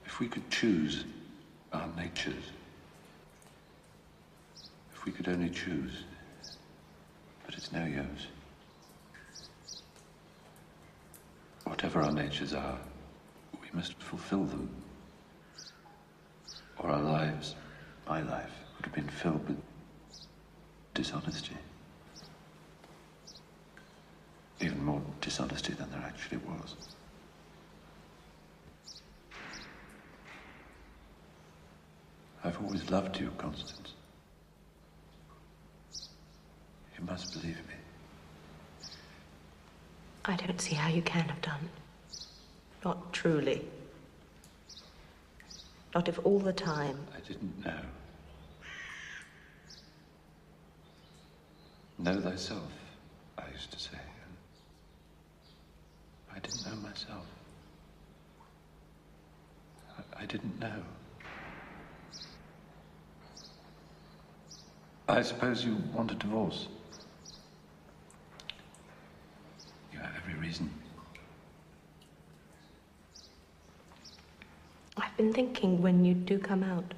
If we could choose our natures, if we could only choose, but it's no use. Whatever our natures are, we must fulfill them. Or our lives, my life, would have been filled with dishonesty. Even more dishonesty than there actually was. I've always loved you, Constance. You must believe me. I don't see how you can have done. Not truly. Not if all the time. I didn't know. Know thyself, I used to say. I didn't know myself. I didn't know. I suppose you want a divorce. You have every reason. I've been thinking when you do come out,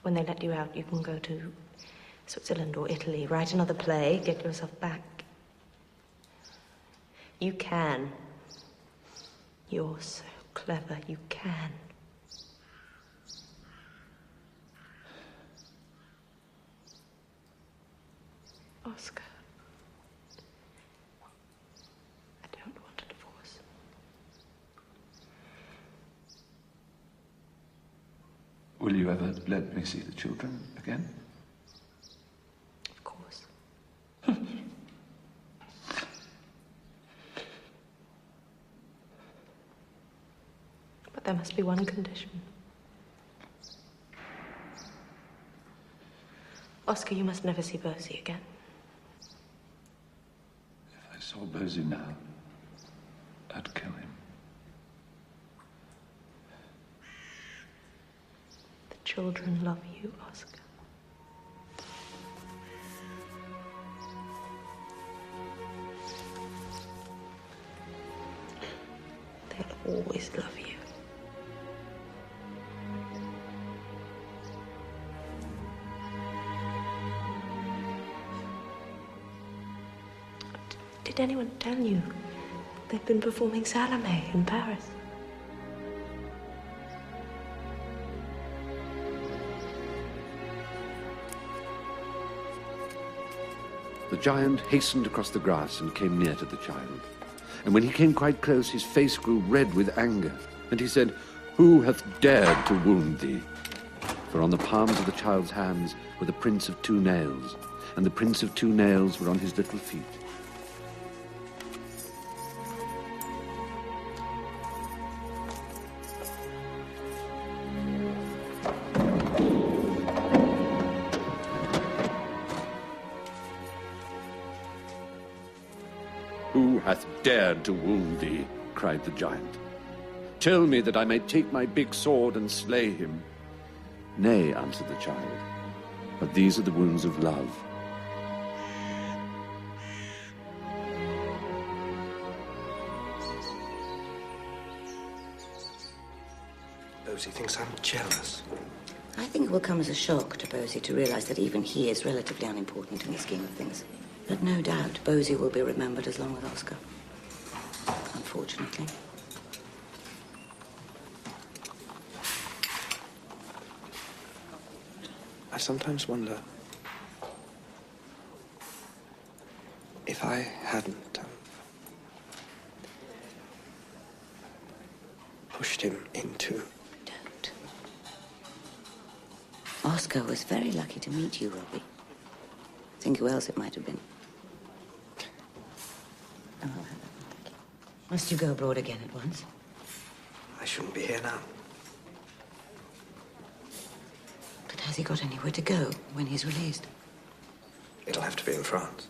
when they let you out, you can go to Switzerland or Italy, write another play, get yourself back. You can. You're so clever, you can. Oscar, I don't want a divorce. Will you ever let me see the children again? Of course. But there must be one condition. Oscar, you must never see Bertie again. If I saw Bosie now, I'd kill him. The children love you, Oscar. They'll always love you. Did anyone tell you they've been performing Salome in Paris? The giant hastened across the grass and came near to the child. And when he came quite close, his face grew red with anger. And he said, "Who hath dared to wound thee?" For on the palms of the child's hands were the prints of 2 nails, and the prints of 2 nails were on his little feet. "Who hath dared to wound thee?" cried the giant. "Tell me that I may take my big sword and slay him." "Nay," answered the child, "but these are the wounds of love." Bosie thinks I'm jealous. I think it will come as a shock to Bosie to realize that even he is relatively unimportant in the scheme of things. But no doubt Bosie will be remembered as long with Oscar. Unfortunately. I sometimes wonder if I hadn't pushed him into... Don't. Oscar was very lucky to meet you, Robbie. Think who else it might have been. Oh, thank you. Must you go abroad again at once? I shouldn't be here now. But has he got anywhere to go when he's released? It'll have to be in France.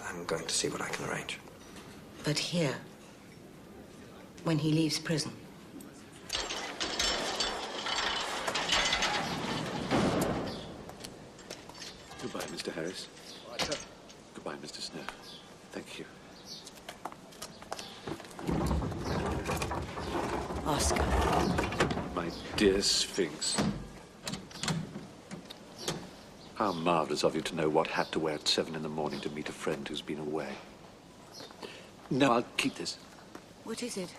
I'm going to see what I can arrange. But here, when he leaves prison. Goodbye, Mr. Harris. Goodbye, Mr. Snow. Thank you. Oscar. My dear Sphinx. How marvellous of you to know what hat to wear at 7 in the morning to meet a friend who's been away. No, I'll keep this. What is it?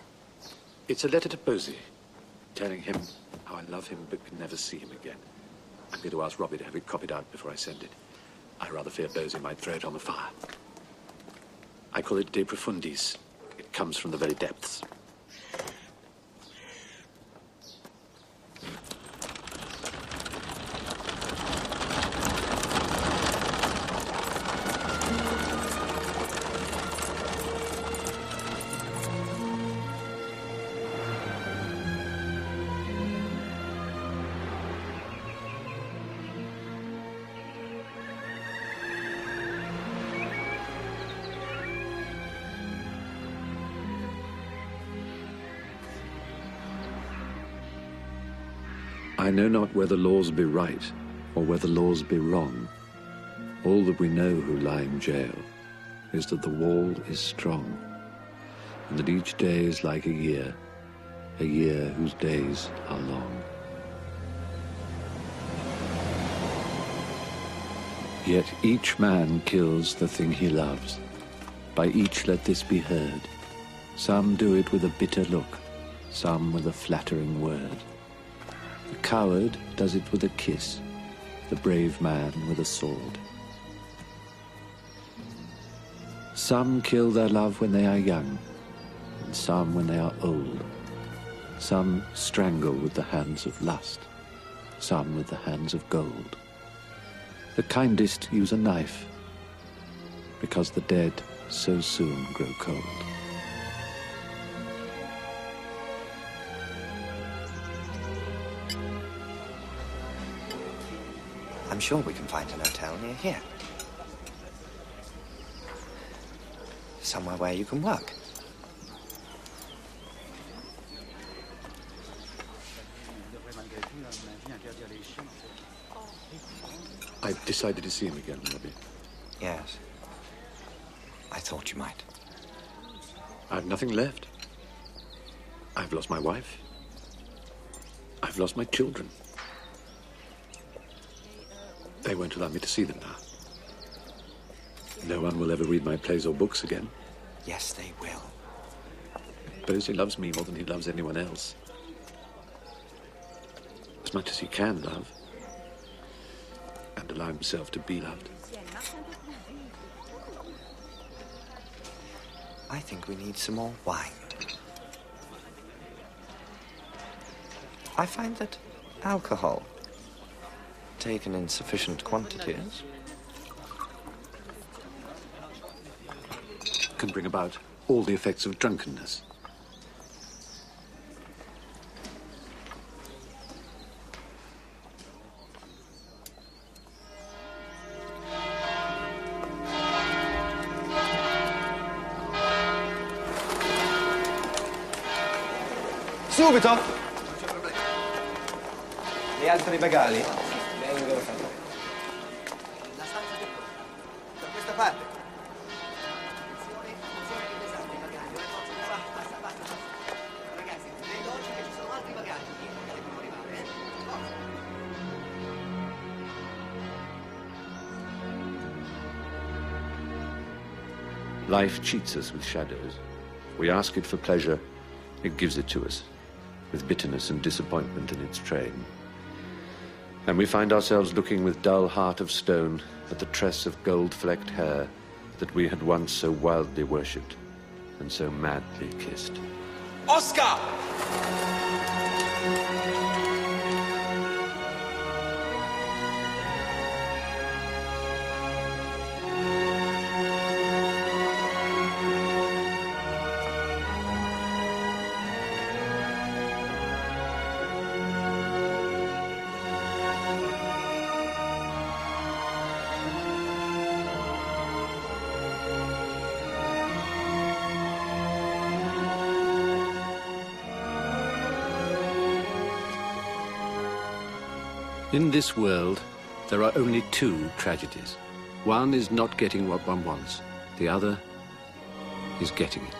It's a letter to Bosie, telling him how I love him but can never see him again. I'm going to ask Robbie to have it copied out before I send it. I rather fear Bosie might throw it on the fire. I call it De Profundis. It comes from the very depths. I know not whether laws be right or whether laws be wrong. All that we know who lie in jail is that the wall is strong, and that each day is like a year whose days are long. Yet each man kills the thing he loves. By each let this be heard. Some do it with a bitter look, some with a flattering word. The coward does it with a kiss, the brave man with a sword. Some kill their love when they are young, and some when they are old. Some strangle with the hands of lust, some with the hands of gold. The kindest use a knife, because the dead so soon grow cold. I'm sure we can find an hotel near here. Somewhere where you can work. I've decided to see him again, Robbie. Yes. I thought you might. I've nothing left. I've lost my wife. I've lost my children. They won't allow me to see them now. No one will ever read my plays or books again. Yes, they will. Bosie loves me more than he loves anyone else. As much as he can love. And allow himself to be loved. I think we need some more wine. I find that alcohol, taken in sufficient quantities, can bring about all the effects of drunkenness. Subito! Gli altri bagagli? Vengono fatti. La stanza di da questa parte. Ragazzi, vedo oggi che ci sono altri bagagli. Devono arrivare, Life cheats us with shadows. We ask it for pleasure, it gives it to us, with bitterness and disappointment in its train. And we find ourselves looking with dull heart of stone at the tress of gold-flecked hair that we had once so wildly worshipped and so madly kissed. Oscar! In this world, there are only two tragedies. One is not getting what one wants. The other is getting it.